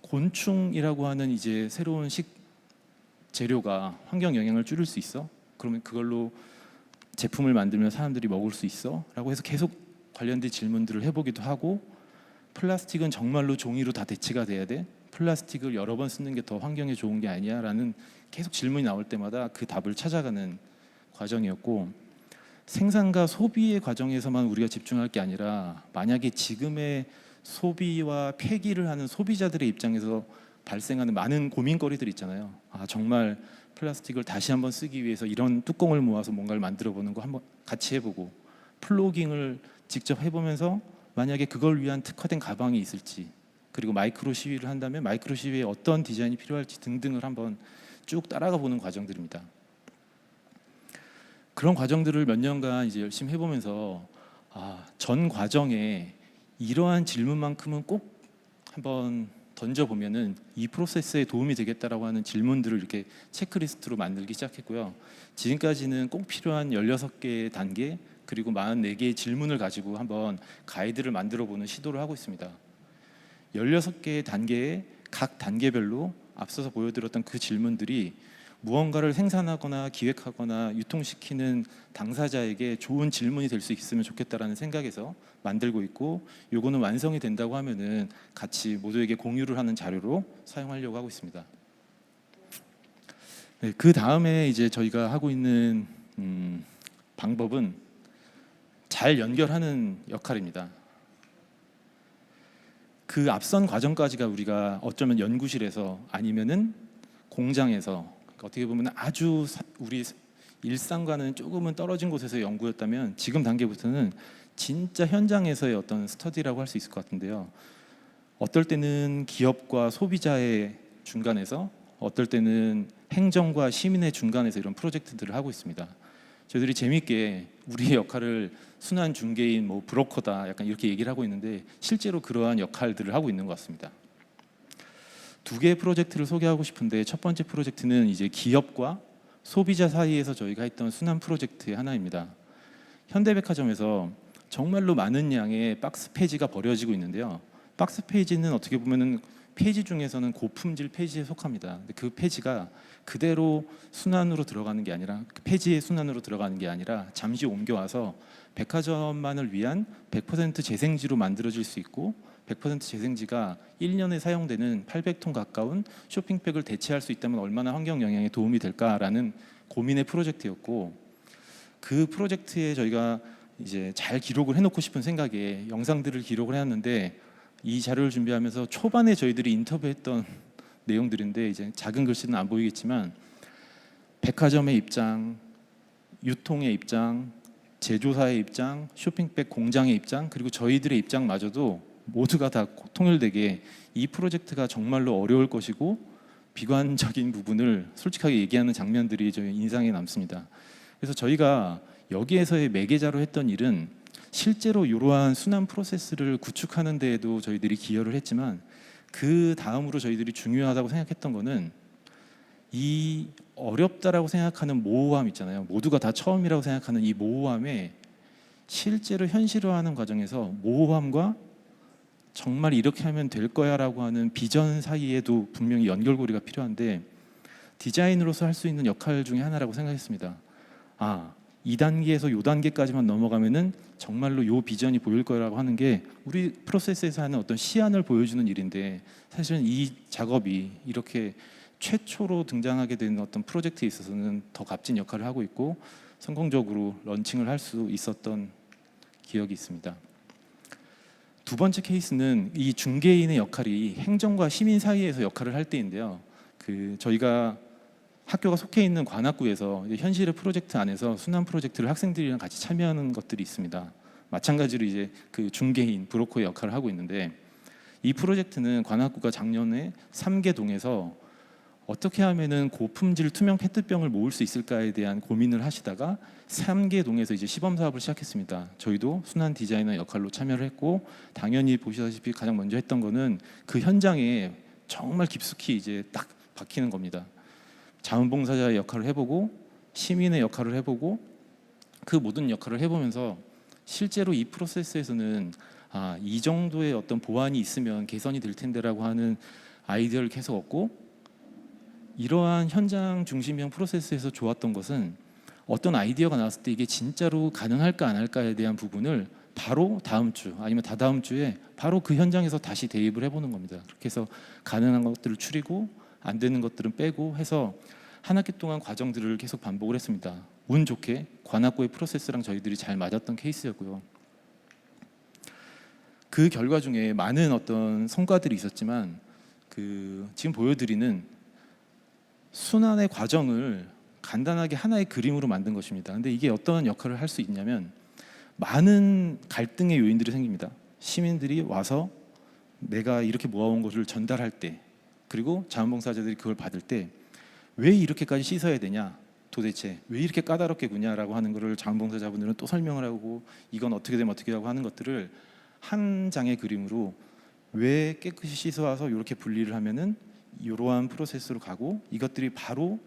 곤충이라고 하는 이제 새로운 재료가 환경 영향을 줄일 수 있어? 그러면 그걸로 제품을 만들면 사람들이 먹을 수 있어? 라고 해서 계속 관련된 질문들을 해보기도 하고, 플라스틱은 정말로 종이로 다 대체가 돼야 돼? 플라스틱을 여러 번 쓰는 게 더 환경에 좋은 게 아니야? 라는 계속 질문이 나올 때마다 그 답을 찾아가는 과정이었고, 생산과 소비의 과정에서만 우리가 집중할 게 아니라 만약에 지금의 소비와 폐기를 하는 소비자들의 입장에서 발생하는 많은 고민거리들이 있잖아요. 정말 플라스틱을 다시 한번 쓰기 위해서 이런 뚜껑을 모아서 뭔가를 만들어 보는 거 한번 같이 해보고, 플로깅을 직접 해보면서 만약에 그걸 위한 특화된 가방이 있을지, 그리고 마이크로 시위를 한다면 마이크로 시위에 어떤 디자인이 필요할지 등등을 한번 쭉 따라가 보는 과정들입니다. 그런 과정들을 몇 년간 이제 열심히 해보면서 전 과정에 이러한 질문만큼은 꼭 한번 던져보면은 이 프로세스에 도움이 되겠다라고 하는 질문들을 이렇게 체크리스트로 만들기 시작했고요. 지금까지는 꼭 필요한 16개의 단계 그리고 44개의 질문을 가지고 한번 가이드를 만들어 보는 시도를 하고 있습니다. 16개의 단계에 각 단계별로 앞서서 보여드렸던 그 질문들이 무언가를 생산하거나 기획하거나 유통시키는 당사자에게 좋은 질문이 될 수 있으면 좋겠다라는 생각에서 만들고 있고, 요거는 완성이 된다고 하면은 같이 모두에게 공유를 하는 자료로 사용하려고 하고 있습니다. 네, 그 다음에 이제 저희가 하고 있는 방법은 잘 연결하는 역할입니다. 그 앞선 과정까지가 우리가 어쩌면 연구실에서 아니면은 공장에서 어떻게 보면 아주 우리 일상과는 조금은 떨어진 곳에서 연구였다면, 지금 단계부터는 진짜 현장에서의 어떤 스터디라고 할 수 있을 것 같은데요. 어떨 때는 기업과 소비자의 중간에서, 어떨 때는 행정과 시민의 중간에서 이런 프로젝트들을 하고 있습니다. 저희들이 재미있게 우리의 역할을 순환 중개인, 뭐 브로커다, 약간 이렇게 얘기를 하고 있는데 실제로 그러한 역할들을 하고 있는 것 같습니다. 두 개의 프로젝트를 소개하고 싶은데, 첫 번째 프로젝트는 이제 기업과 소비자 사이에서 저희가 했던 순환 프로젝트의 하나입니다. 현대백화점에서 정말로 많은 양의 박스 페이지가 버려지고 있는데요. 박스 페이지는 어떻게 보면은 페이지 중에서는 고품질 페이지에 속합니다. 근데 그 페이지가 그대로 순환으로 들어가는 게 아니라, 그 페이지의 순환으로 들어가는 게 아니라 잠시 옮겨와서 백화점만을 위한 100% 재생지로 만들어질 수 있고, 100% 재생지가 1년에 사용되는 800톤 가까운 쇼핑백을 대체할 수 있다면 얼마나 환경 영향에 도움이 될까라는 고민의 프로젝트였고, 그 프로젝트에 저희가 이제 잘 기록을 해놓고 싶은 생각에 영상들을 기록을 해놨는데, 이 자료를 준비하면서 초반에 저희들이 인터뷰했던 내용들인데, 이제 작은 글씨는 안 보이겠지만 백화점의 입장, 유통의 입장, 제조사의 입장, 쇼핑백 공장의 입장, 그리고 저희들의 입장마저도 모두가 다 통일되게 이 프로젝트가 정말로 어려울 것이고 비관적인 부분을 솔직하게 얘기하는 장면들이 저희 인상에 남습니다. 그래서 저희가 여기에서의 매개자로 했던 일은 실제로 이러한 순환 프로세스를 구축하는 데에도 저희들이 기여를 했지만, 그 다음으로 저희들이 중요하다고 생각했던 거는 이 어렵다라고 생각하는 모호함 있잖아요. 모두가 다 처음이라고 생각하는 이 모호함에 실제로 현실화하는 과정에서 모호함과 정말 이렇게 하면 될 거야라고 하는 비전 사이에도 분명히 연결고리가 필요한데, 디자인으로서 할 수 있는 역할 중에 하나라고 생각했습니다. 아, 이 단계에서 요 단계까지만 넘어가면은 정말로 요 비전이 보일 거라고 하는 게 우리 프로세스에서 하는 어떤 시안을 보여주는 일인데, 사실은 이 작업이 이렇게 최초로 등장하게 된 어떤 프로젝트에 있어서는 더 값진 역할을 하고 있고 성공적으로 런칭을 할 수 있었던 기억이 있습니다. 두 번째 케이스는 이 중개인의 역할이 행정과 시민 사이에서 역할을 할 때인데요. 저희가 학교가 속해 있는 관악구에서 현실의 프로젝트 안에서 순환 프로젝트를 학생들이랑 같이 참여하는 것들이 있습니다. 마찬가지로 이제 그 중개인, 브로커의 역할을 하고 있는데, 이 프로젝트는 관악구가 작년에 3개동에서 어떻게 하면은 고품질 투명 페트병을 모을 수 있을까에 대한 고민을 하시다가 3개동에서 이제 시범 사업을 시작했습니다. 저희도 순환 디자이너 역할로 참여를 했고, 당연히 보시다시피 가장 먼저 했던 거는 그 현장에 정말 깊숙이 이제 딱 박히는 겁니다. 자원봉사자의 역할을 해보고 시민의 역할을 해보고 그 모든 역할을 해보면서 실제로 이 프로세스에서는 이 정도의 어떤 보완이 있으면 개선이 될 텐데라고 하는 아이디어를 계속 얻고, 이러한 현장 중심형 프로세스에서 좋았던 것은 어떤 아이디어가 나왔을 때 이게 진짜로 가능할까 안 할까에 대한 부분을 바로 다음 주 아니면 다다음 주에 바로 그 현장에서 다시 대입을 해보는 겁니다. 그렇게 해서 가능한 것들을 추리고 안 되는 것들은 빼고 해서 한 학기 동안 과정들을 계속 반복을 했습니다. 운 좋게 관악구의 프로세스랑 저희들이 잘 맞았던 케이스였고요. 그 결과 중에 많은 어떤 성과들이 있었지만, 지금 보여드리는 순환의 과정을 간단하게 하나의 그림으로 만든 것입니다. 근데 이게 어떤 역할을 할 수 있냐면, 많은 갈등의 요인들이 생깁니다. 시민들이 와서 내가 이렇게 모아온 것을 전달할 때, 그리고 자원봉사자들이 그걸 받을 때 왜 이렇게까지 씻어야 되냐, 도대체 왜 이렇게 까다롭게 구냐라고 하는 것을 자원봉사자분들은 또 설명을 하고, 이건 어떻게 되면 어떻게 하고 하는 것들을 한 장의 그림으로 왜 깨끗이 씻어와서 이렇게 분리를 하면은 이러한 프로세스로 가고 이것들이 바로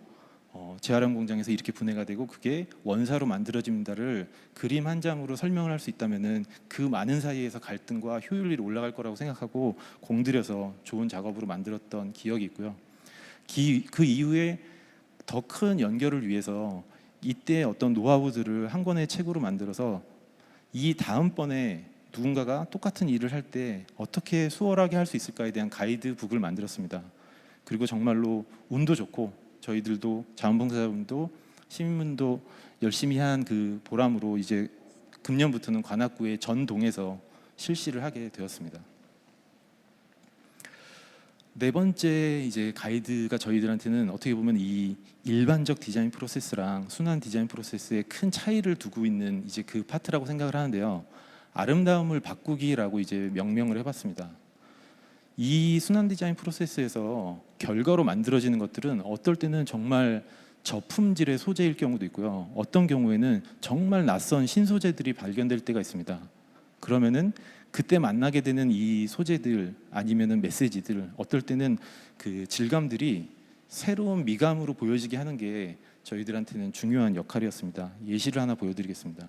재활용 공장에서 이렇게 분해가 되고 그게 원사로 만들어진다를 그림 한 장으로 설명을 할 수 있다면은 그 많은 사이에서 갈등과 효율이 올라갈 거라고 생각하고 공들여서 좋은 작업으로 만들었던 기억이 있고요. 그 이후에 더 큰 연결을 위해서 이때 어떤 노하우들을 한 권의 책으로 만들어서 이 다음번에 누군가가 똑같은 일을 할 때 어떻게 수월하게 할 수 있을까에 대한 가이드북을 만들었습니다. 그리고 정말로 운도 좋고 저희들도 자원봉사자분도 시민분도 열심히 한 그 보람으로 이제 금년부터는 관악구의 전동에서 실시를 하게 되었습니다. 네 번째 이제 가이드가 저희들한테는 어떻게 보면 이 일반적 디자인 프로세스랑 순환 디자인 프로세스의 큰 차이를 두고 있는 이제 그 파트라고 생각을 하는데요. 아름다움을 바꾸기라고 이제 명명을 해봤습니다. 이 순환 디자인 프로세스에서 결과로 만들어지는 것들은 어떨 때는 정말 저품질의 소재일 경우도 있고요. 어떤 경우에는 정말 낯선 신소재들이 발견될 때가 있습니다. 그러면은 그때 만나게 되는 이 소재들 아니면은 메시지들 어떨 때는 그 질감들이 새로운 미감으로 보여지게 하는 게 저희들한테는 중요한 역할이었습니다. 예시를 하나 보여드리겠습니다.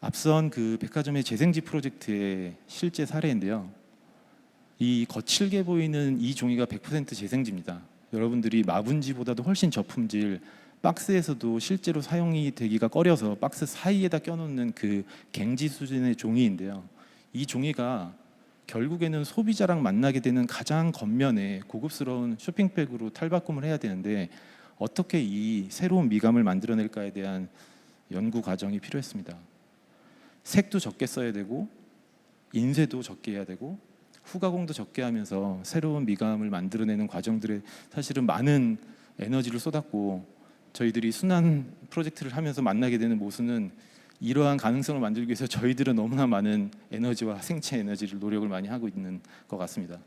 앞선 그 백화점의 재생지 프로젝트의 실제 사례인데요. 이 거칠게 보이는 이 종이가 100% 재생지입니다. 여러분들이 마분지보다도 훨씬 저품질, 박스에서도 실제로 사용이 되기가 꺼려서 박스 사이에다 껴놓는 그 갱지 수준의 종이인데요. 이 종이가 결국에는 소비자랑 만나게 되는 가장 겉면에 고급스러운 쇼핑백으로 탈바꿈을 해야 되는데 어떻게 이 새로운 미감을 만들어낼까에 대한 연구 과정이 필요했습니다. 색도 적게 써야 되고 인쇄도 적게 해야 되고 후가공도 적게 하면서 새로운 미감을 만들어내는 과정들에 사실은 많은 에너지를 쏟았고 저희들이 순환 프로젝트를 하면서 만나게 되는 모습은 이러한 가능성을 만들기 위해서 저희들은 너무나 많은 에너지와 생체 에너지를 노력을 많이 하고 있는 것 같습니다.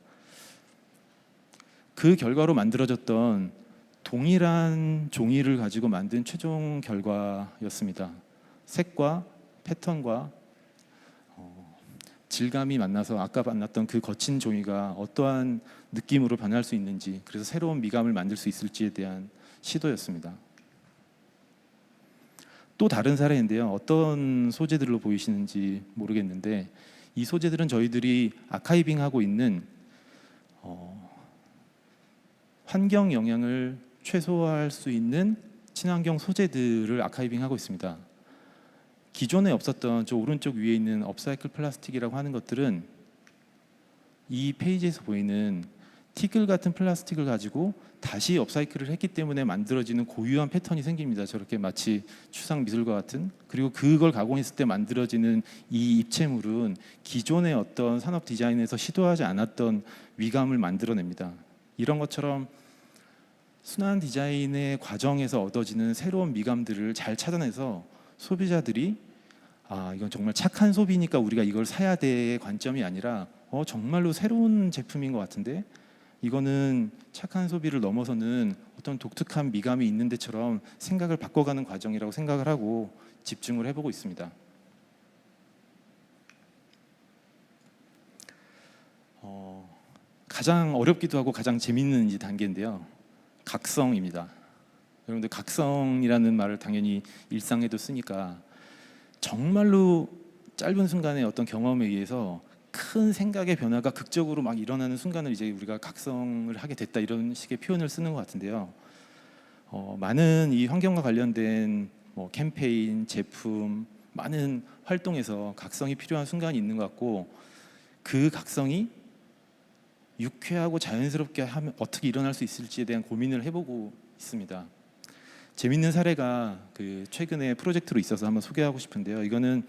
그 결과로 만들어졌던 동일한 종이를 가지고 만든 최종 결과였습니다. 색과 패턴과 질감이 만나서 아까 만났던 그 거친 종이가 어떠한 느낌으로 변할 수 있는지, 그래서 새로운 미감을 만들 수 있을지에 대한 시도였습니다. 또 다른 사례인데요. 어떤 소재들로 보이시는지 모르겠는데 이 소재들은 저희들이 아카이빙하고 있는 환경 영향을 최소화할 수 있는 친환경 소재들을 아카이빙하고 있습니다. 기존에 없었던 저 오른쪽 위에 있는 업사이클 플라스틱이라고 하는 것들은 이 페이지에서 보이는 티끌 같은 플라스틱을 가지고 다시 업사이클을 했기 때문에 만들어지는 고유한 패턴이 생깁니다. 저렇게 마치 추상 미술과 같은. 그리고 그걸 가공했을 때 만들어지는 이 입체물은 기존의 어떤 산업 디자인에서 시도하지 않았던 위감을 만들어냅니다. 이런 것처럼 순환 디자인의 과정에서 얻어지는 새로운 미감들을 잘 찾아내서 소비자들이 이건 정말 착한 소비니까 우리가 이걸 사야 돼의 관점이 아니라 정말로 새로운 제품인 것 같은데 이거는 착한 소비를 넘어서는 어떤 독특한 미감이 있는 데처럼 생각을 바꿔가는 과정이라고 생각을 하고 집중을 해보고 있습니다. 가장 어렵기도 하고 가장 재밌는 이제 단계인데요. 각성입니다. 여러분들 각성이라는 말을 당연히 일상에도 쓰니까 정말로 짧은 순간의 어떤 경험에 의해서 큰 생각의 변화가 극적으로 막 일어나는 순간을 이제 우리가 각성을 하게 됐다 이런 식의 표현을 쓰는 것 같은데요. 많은 이 환경과 관련된 캠페인, 제품, 많은 활동에서 각성이 필요한 순간이 있는 것 같고 그 각성이 유쾌하고 자연스럽게 하면 어떻게 일어날 수 있을지에 대한 고민을 해보고 있습니다. 재밌는 사례가 그 최근에 프로젝트로 있어서 한번 소개하고 싶은데요. 이거는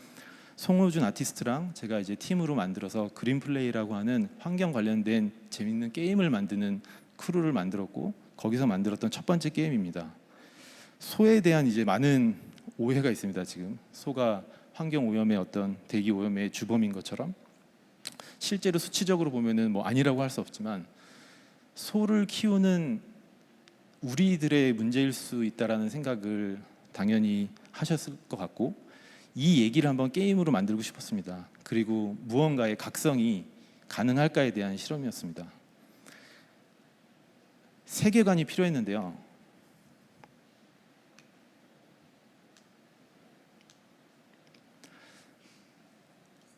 송호준 아티스트랑 제가 이제 팀으로 만들어서 그린플레이라고 하는 환경 관련된 재밌는 게임을 만드는 크루를 만들었고 거기서 만들었던 첫 번째 게임입니다. 소에 대한 이제 많은 오해가 있습니다. 지금 소가 환경 오염의 어떤 대기 오염의 주범인 것처럼 실제로 수치적으로 보면은 아니라고 할 수 없지만 소를 키우는 우리들의 문제일 수 있다라는 생각을 당연히 하셨을 것 같고 이 얘기를 한번 게임으로 만들고 싶었습니다. 그리고 무언가의 각성이 가능할까에 대한 실험이었습니다. 세계관이 필요했는데요.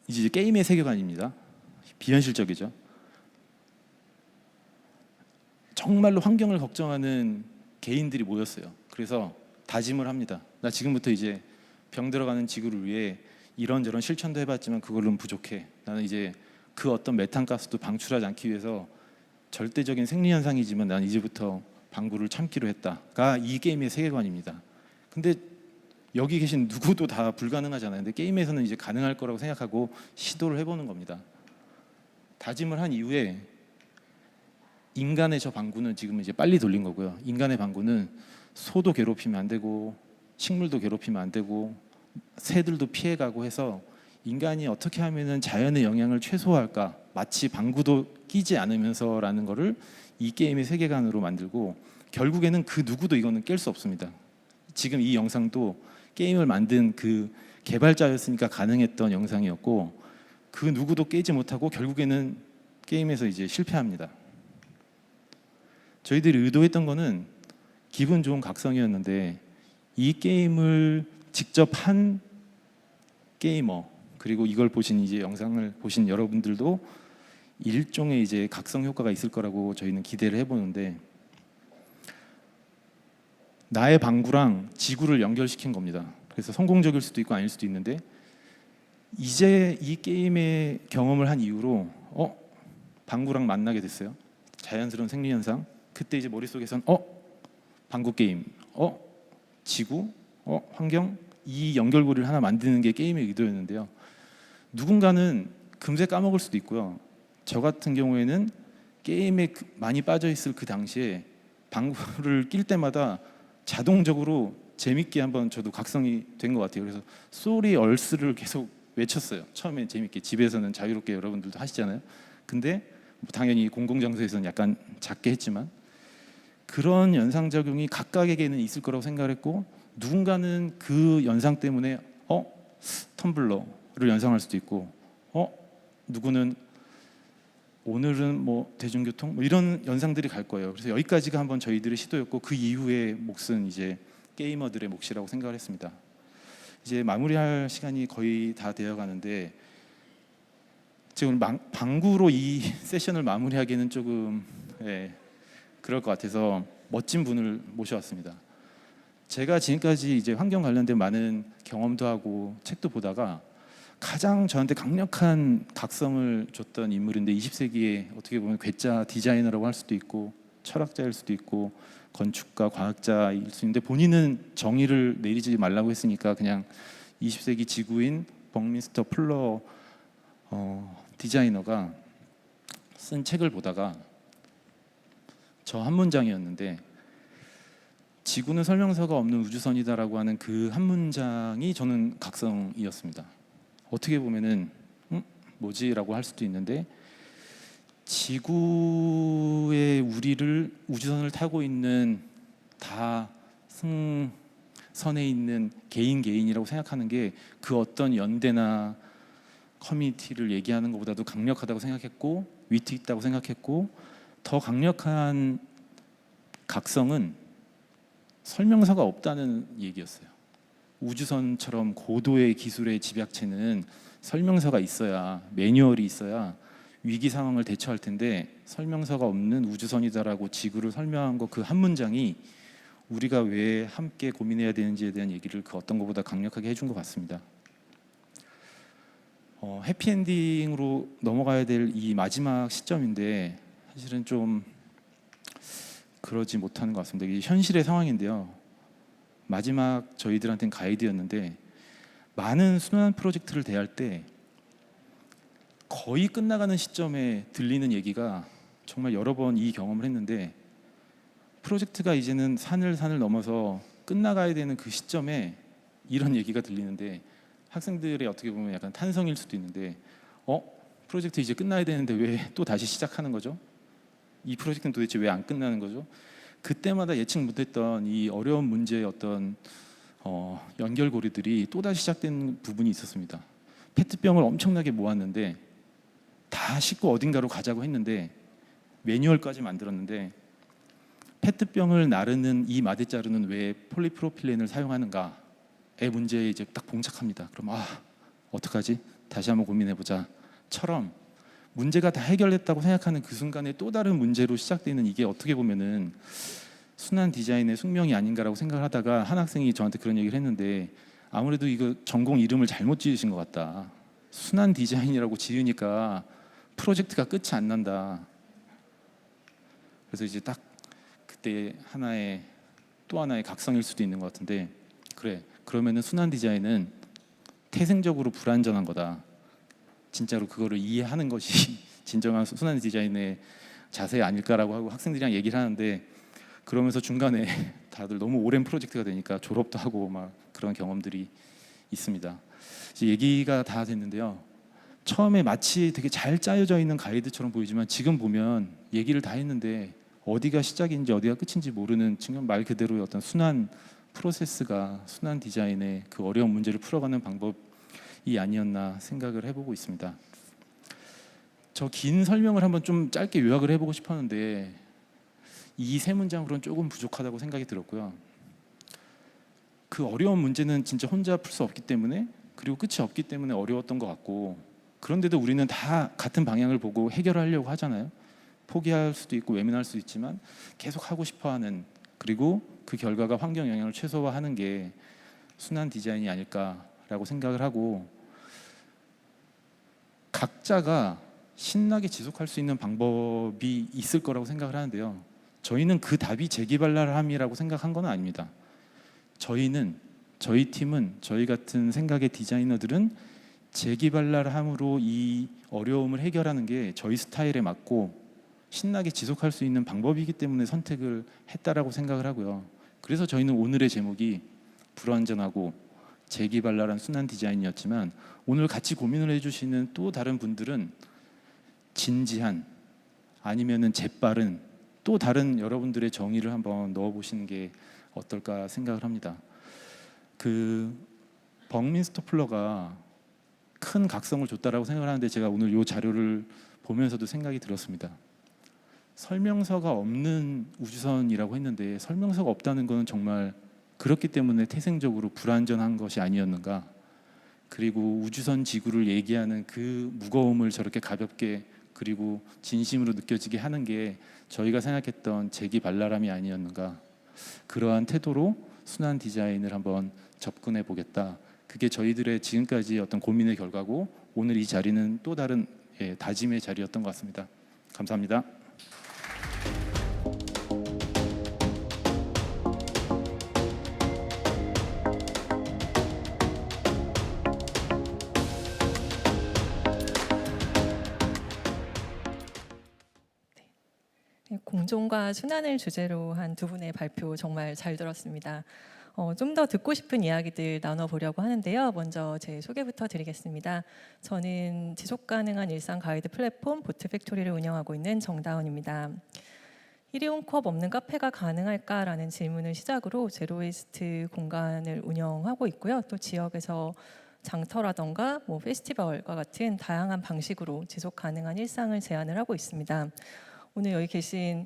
이제 게임의 세계관입니다. 비현실적이죠. 정말로 환경을 걱정하는 개인들이 모였어요. 그래서 다짐을 합니다. 나 지금부터 이제 병 들어가는 지구를 위해 이런저런 실천도 해봤지만 그걸로는 부족해. 나는 이제 그 어떤 메탄가스도 방출하지 않기 위해서 절대적인 생리현상이지만 나는 이제부터 방구를 참기로 했다가 이 게임의 세계관입니다. 근데 여기 계신 누구도 다 불가능하잖아요. 근데 게임에서는 이제 가능할 거라고 생각하고 시도를 해보는 겁니다. 다짐을 한 이후에 인간의 저 방구는 지금 이제 빨리 돌린 거고요. 인간의 방구는 소도 괴롭히면 안 되고 식물도 괴롭히면 안 되고 새들도 피해가고 해서 인간이 어떻게 하면은 자연의 영향을 최소화할까, 마치 방구도 끼지 않으면서라는 거를 이 게임의 세계관으로 만들고, 결국에는 그 누구도 이거는 깰 수 없습니다. 지금 이 영상도 게임을 만든 그 개발자였으니까 가능했던 영상이었고, 그 누구도 깨지 못하고 결국에는 게임에서 이제 실패합니다. 저희들이 의도했던 거는 기분 좋은 각성이었는데, 이 게임을 직접 한 게이머, 그리고 이걸 보신 이제 영상을 보신 여러분들도 일종의 이제 각성 효과가 있을 거라고 저희는 기대를 해보는데, 나의 방구랑 지구를 연결시킨 겁니다. 그래서 성공적일 수도 있고 아닐 수도 있는데, 이제 이 게임의 경험을 한 이후로 방구랑 만나게 됐어요. 자연스러운 생리현상. 그때 이제 머릿속에선 방구 게임, 지구, 환경, 이 연결고리를 하나 만드는 게 게임의 의도였는데요. 누군가는 금세 까먹을 수도 있고요. 저 같은 경우에는 게임에 많이 빠져 있을 그 당시에 방구를 낄 때마다 자동적으로 재밌게 한번 저도 각성이 된 것 같아요. 그래서 소리 얼스를 계속 외쳤어요. 처음에 재밌게, 집에서는 자유롭게 여러분들도 하시잖아요. 근데 당연히 공공장소에서는 약간 작게 했지만, 그런 연상작용이 각각에게는 있을 거라고 생각을 했고, 누군가는 그 연상 때문에 텀블러를 연상할 수도 있고, 누구는 오늘은 뭐 대중교통, 뭐 이런 연상들이 갈 거예요. 그래서 여기까지가 한번 저희들의 시도였고, 그 이후의 몫은 이제 게이머들의 몫이라고 생각을 했습니다. 이제 마무리할 시간이 거의 다 되어 가는데, 지금 방구로 이 세션을 마무리하기는 조금 그럴 것 같아서 멋진 분을 모셔왔습니다. 제가 지금까지 이제 환경 관련된 많은 경험도 하고 책도 보다가 가장 저한테 강력한 각성을 줬던 인물인데, 20세기에 어떻게 보면 괴짜 디자이너라고 할 수도 있고 철학자일 수도 있고 건축가, 과학자일 수 있는데, 본인은 정의를 내리지 말라고 했으니까 그냥 20세기 지구인 벅민스터 플러 디자이너가 쓴 책을 보다가 저 한 문장이었는데, 지구는 설명서가 없는 우주선이다라고 하는 그 한 문장이 저는 각성이었습니다. 어떻게 보면은 뭐지라고 할 수도 있는데, 지구의 우리를 우주선을 타고 있는 다 승선에 있는 개인이라고 생각하는 게 그 어떤 연대나 커뮤니티를 얘기하는 것보다도 강력하다고 생각했고, 위트 있다고 생각했고, 더 강력한 각성은 설명서가 없다는 얘기였어요. 우주선처럼 고도의 기술의 집약체는 설명서가 있어야, 매뉴얼이 있어야 위기 상황을 대처할 텐데, 설명서가 없는 우주선이다라고 지구를 설명한 거 그 한 문장이 우리가 왜 함께 고민해야 되는지에 대한 얘기를 그 어떤 것보다 강력하게 해준 것 같습니다. 해피엔딩으로 넘어가야 될 이 마지막 시점인데 사실은 좀 그러지 못하는 것 같습니다. 이게 현실의 상황인데요. 마지막 저희들한테는 가이드였는데, 많은 순환 프로젝트를 대할 때 거의 끝나가는 시점에 들리는 얘기가, 정말 여러 번 이 경험을 했는데, 프로젝트가 이제는 산을 넘어서 끝나가야 되는 그 시점에 이런 얘기가 들리는데, 학생들의 어떻게 보면 약간 탄성일 수도 있는데, 프로젝트 이제 끝나야 되는데 왜 또 다시 시작하는 거죠? 이 프로젝트는 도대체 왜 안 끝나는 거죠? 그때마다 예측 못했던 이 어려운 문제의 어떤 연결고리들이 또다시 시작된 부분이 있었습니다. 페트병을 엄청나게 모았는데 다 싣고 어딘가로 가자고 했는데 매뉴얼까지 만들었는데 페트병을 나르는 이 마대자루는 왜 폴리프로필렌을 사용하는가의 문제에 이제 딱 봉착합니다. 그럼 어떡하지? 다시 한번 고민해보자.처럼 문제가 다 해결됐다고 생각하는 그 순간에 또 다른 문제로 시작되는 이게 어떻게 보면은 순환 디자인의 숙명이 아닌가라고 생각을 하다가 한 학생이 저한테 그런 얘기를 했는데 아무래도 이거 전공 이름을 잘못 지으신 것 같다. 순환 디자인이라고 지으니까 프로젝트가 끝이 안 난다. 그래서 이제 딱 그때 또 하나의 각성일 수도 있는 것 같은데 그래 그러면은 순환 디자인은 태생적으로 불완전한 거다. 진짜로 그거를 이해하는 것이 진정한 순환 디자인의 자세 아닐까라고 하고 학생들이랑 얘기를 하는데 그러면서 중간에 다들 너무 오랜 프로젝트가 되니까 졸업도 하고 막 그런 경험들이 있습니다. 이제 얘기가 다 됐는데요. 처음에 마치 되게 잘 짜여져 있는 가이드처럼 보이지만 지금 보면 얘기를 다 했는데 어디가 시작인지 어디가 끝인지 모르는 지금 말 그대로의 어떤 순환 프로세스가 순환 디자인의 그 어려운 문제를 풀어가는 방법이 아니었나 생각을 해보고 있습니다. 저 긴 설명을 한번 좀 짧게 요약을 해보고 싶었는데 이 세 문장으로는 조금 부족하다고 생각이 들었고요. 그 어려운 문제는 진짜 혼자 풀 수 없기 때문에 그리고 끝이 없기 때문에 어려웠던 것 같고 그런데도 우리는 다 같은 방향을 보고 해결하려고 하잖아요. 포기할 수도 있고 외면할 수도 있지만 계속 하고 싶어하는 그리고 그 결과가 환경 영향을 최소화하는 게 순환 디자인이 아닐까라고 생각을 하고 각자가 신나게 지속할 수 있는 방법이 있을 거라고 생각을 하는데요. 저희는 그 답이 재기발랄함이라고 생각한 건 아닙니다. 저희 팀은 저희 같은 생각의 디자이너들은 재기발랄함으로 이 어려움을 해결하는 게 저희 스타일에 맞고 신나게 지속할 수 있는 방법이기 때문에 선택을 했다라고 생각을 하고요. 그래서 저희는 오늘의 제목이 불완전하고 재기발랄한 순환 디자인이었지만 오늘 같이 고민을 해주시는 또 다른 분들은 진지한 아니면은 재빠른 또 다른 여러분들의 정의를 한번 넣어보시는 게 어떨까 생각을 합니다. 그 벅민스터 플러가 큰 각성을 줬다라고 생각을 하는데 제가 오늘 이 자료를 보면서도 생각이 들었습니다. 설명서가 없는 우주선이라고 했는데 설명서가 없다는 것은 정말 그렇기 때문에 태생적으로 불완전한 것이 아니었는가. 그리고 우주선 지구를 얘기하는 그 무거움을 저렇게 가볍게 그리고 진심으로 느껴지게 하는 게 저희가 생각했던 재기발랄함이 아니었는가. 그러한 태도로 순환 디자인을 한번 접근해 보겠다. 그게 저희들의 지금까지 어떤 고민의 결과고 오늘 이 자리는 또 다른 다짐의 자리였던 것 같습니다. 감사합니다. 공존과 순환을 주제로 한 두 분의 발표 정말 잘 들었습니다. 좀 더 듣고 싶은 이야기들 나눠보려고 하는데요. 먼저 제 소개부터 드리겠습니다. 저는 지속가능한 일상 가이드 플랫폼 보트팩토리를 운영하고 있는 정다운입니다. 일회용 컵 없는 카페가 가능할까라는 질문을 시작으로 제로웨이스트 공간을 운영하고 있고요. 또 지역에서 장터라던가 페스티벌과 같은 다양한 방식으로 지속 가능한 일상을 제안을 하고 있습니다. 오늘 여기 계신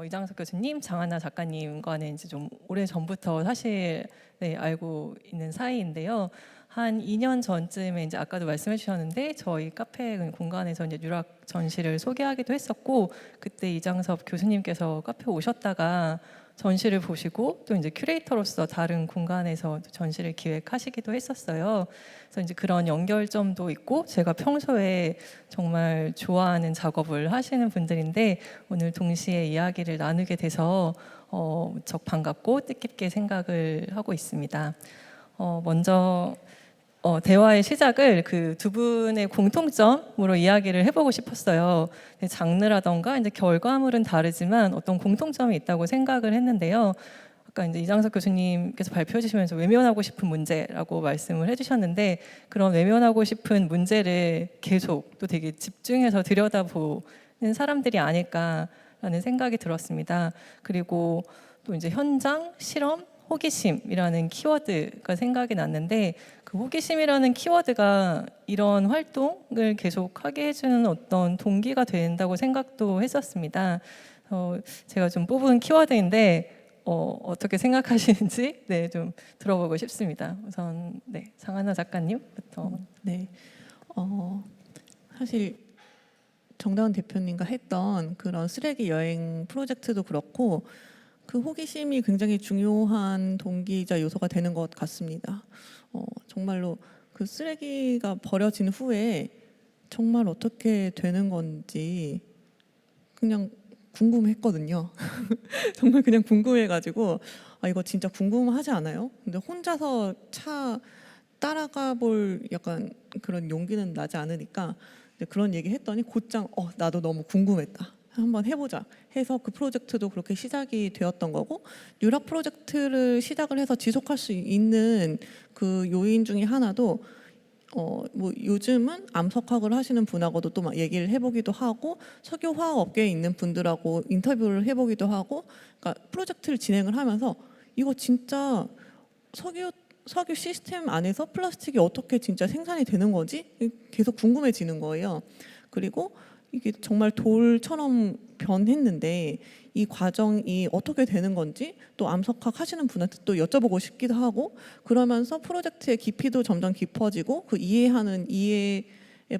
이장석 교수님, 장하나 작가님과는 이제 좀 오래 전부터 사실 알고 있는 사이인데요. 한 2년 전쯤에 이제 아까도 말씀해 주셨는데 저희 카페 공간에서 이제 유락 전시를 소개하기도 했었고 그때 이장섭 교수님께서 카페 오셨다가 전시를 보시고 또 이제 큐레이터로서 다른 공간에서 전시를 기획하시기도 했었어요. 그래서 이제 그런 연결점도 있고 제가 평소에 정말 좋아하는 작업을 하시는 분들인데 오늘 동시에 이야기를 나누게 돼서 무척 반갑고 뜻깊게 생각을 하고 있습니다. 먼저 대화의 시작을 그 두 분의 공통점으로 이야기를 해보고 싶었어요. 장르라던가 이제 결과물은 다르지만 어떤 공통점이 있다고 생각을 했는데요. 아까 이제 이장석 교수님께서 발표해 주시면서 외면하고 싶은 문제라고 말씀을 해주셨는데 그런 외면하고 싶은 문제를 계속 또 되게 집중해서 들여다보는 사람들이 아닐까라는 생각이 들었습니다. 그리고 또 이제 현장, 실험 호기심이라는 키워드가 생각이 났는데 그 호기심이라는 키워드가 이런 활동을 계속하게 해주는 어떤 동기가 된다고 생각도 했었습니다. 제가 좀 뽑은 키워드인데 어떻게 생각하시는지 네, 좀 들어보고 싶습니다. 우선 네, 장하나 작가님부터. 네. 사실 정다은 대표님과 했던 그런 쓰레기 여행 프로젝트도 그렇고 그 호기심이 굉장히 중요한 동기이자 요소가 되는 것 같습니다. 정말로 그 쓰레기가 버려진 후에 정말 어떻게 되는 건지 그냥 궁금했거든요. 정말 그냥 궁금해가지고 이거 진짜 궁금하지 않아요? 근데 혼자서 차 따라가 볼 약간 그런 용기는 나지 않으니까 이제 그런 얘기 했더니 곧장 나도 너무 궁금했다. 한번 해보자 해서 그 프로젝트도 그렇게 시작이 되었던 거고 뉴락 프로젝트를 시작을 해서 지속할 수 있는 그 요인 중에 하나도 뭐 요즘은 암석학을 하시는 분하고도 또 막 얘기를 해보기도 하고 석유화학 업계에 있는 분들하고 인터뷰를 해보기도 하고 그러니까 프로젝트를 진행을 하면서 이거 진짜 석유 시스템 안에서 플라스틱이 어떻게 진짜 생산이 되는 거지? 계속 궁금해지는 거예요. 그리고 이게 정말 돌처럼 변했는데 이 과정이 어떻게 되는 건지 또 암석학 하시는 분한테 또 여쭤보고 싶기도 하고 그러면서 프로젝트의 깊이도 점점 깊어지고 그 이해하는 이해의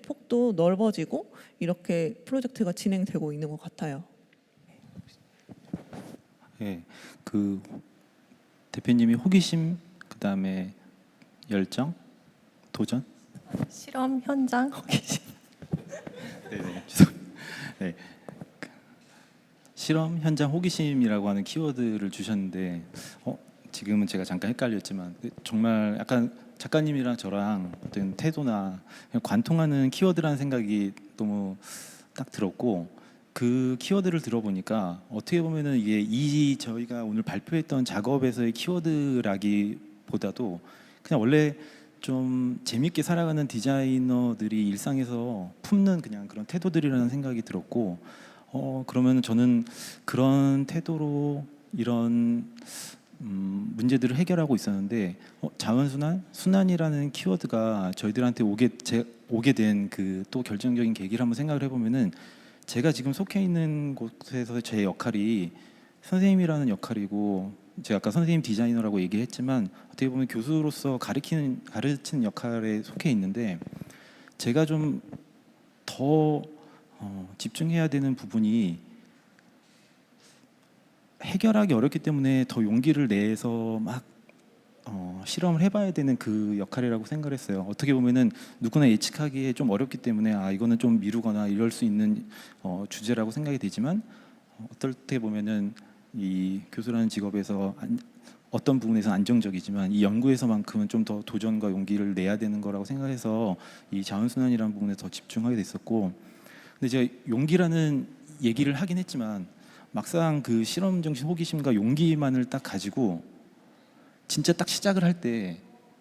폭도 넓어지고 이렇게 프로젝트가 진행되고 있는 것 같아요. 예, 그 대표님이 호기심, 그다음에 열정, 도전. 실험 현장 호기심. 네네. 죄송합니다. 네. 실험 현장 호기심이라고 하는 키워드를 주셨는데 지금은 제가 잠깐 헷갈렸지만 정말 약간 작가님이랑 저랑 어떤 태도나 관통하는 키워드라는 생각이 너무 딱 들었고 그 키워드를 들어보니까 어떻게 보면은 이게 저희가 오늘 발표했던 작업에서의 키워드라기보다도 그냥 원래 좀 재밌게 살아가는 디자이너들이 일상에서 품는 그냥 그런 태도들이라는 생각이 들었고 그러면 저는 그런 태도로 이런 문제들을 해결하고 있었는데 자원순환, 순환이라는 키워드가 저희들한테 오게 된 그 또 결정적인 계기를 한번 생각을 해보면은 제가 지금 속해 있는 곳에서 제 역할이 선생님이라는 역할이고 제가 아까 선생님 디자이너라고 얘기했지만 어떻게 보면 교수로서 가르치는 역할에 속해 있는데 제가 좀 더 집중해야 되는 부분이 해결하기 어렵기 때문에 더 용기를 내서 막 실험을 해봐야 되는 그 역할이라고 생각을 했어요. 어떻게 보면은 누구나 예측하기에 좀 어렵기 때문에 이거는 좀 미루거나 이럴 수 있는 주제라고 생각이 되지만 어떨 때 보면은 이 교수라는 직업에서 어떤 부분에서 안정적이지만 이 연구에서만큼은 좀 더 도전과 용기를 내야 되는 거라고 생각해서 이 자원순환이라는 부분에 더 집중하게 됐었고 근데 제가 용기라는 얘기를 하긴 했지만 막상 그 실험 정신 호기심과 용기만을 딱 가지고 진짜 딱 시작을 할 때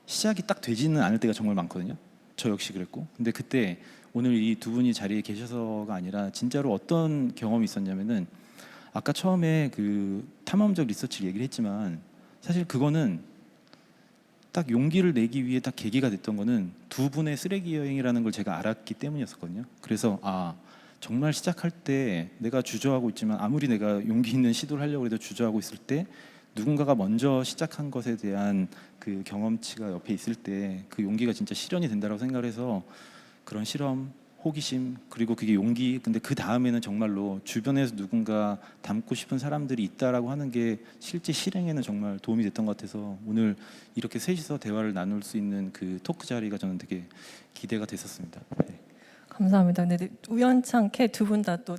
시작이 딱 되지는 않을 때가 정말 많거든요. 저 역시 그랬고 근데 그때 오늘 이 두 분이 자리에 계셔서가 아니라 진짜로 어떤 경험이 있었냐면은 아까 처음에 그 탐험적 리서치를 얘기를 했지만 사실 그거는 딱 용기를 내기 위해 딱 계기가 됐던 거는 두 분의 쓰레기 여행이라는 걸 제가 알았기 때문이었거든요. 그래서 정말 시작할 때 내가 주저하고 있지만 아무리 내가 용기 있는 시도를 하려고 해도 주저하고 있을 때 누군가가 먼저 시작한 것에 대한 그 경험치가 옆에 있을 때 그 용기가 진짜 실현이 된다고 생각을 해서 그런 실험, 호기심 그리고 그게 용기 근데 그 다음에는 정말로 주변에서 누군가 닮고 싶은 사람들이 있다라고 하는 게 실제 실행에는 정말 도움이 됐던 것 같아서 오늘 이렇게 셋이서 대화를 나눌 수 있는 그 토크 자리가 저는 되게 기대가 됐었습니다. 네. 감사합니다. 근데 우연찮게 두 분 다 또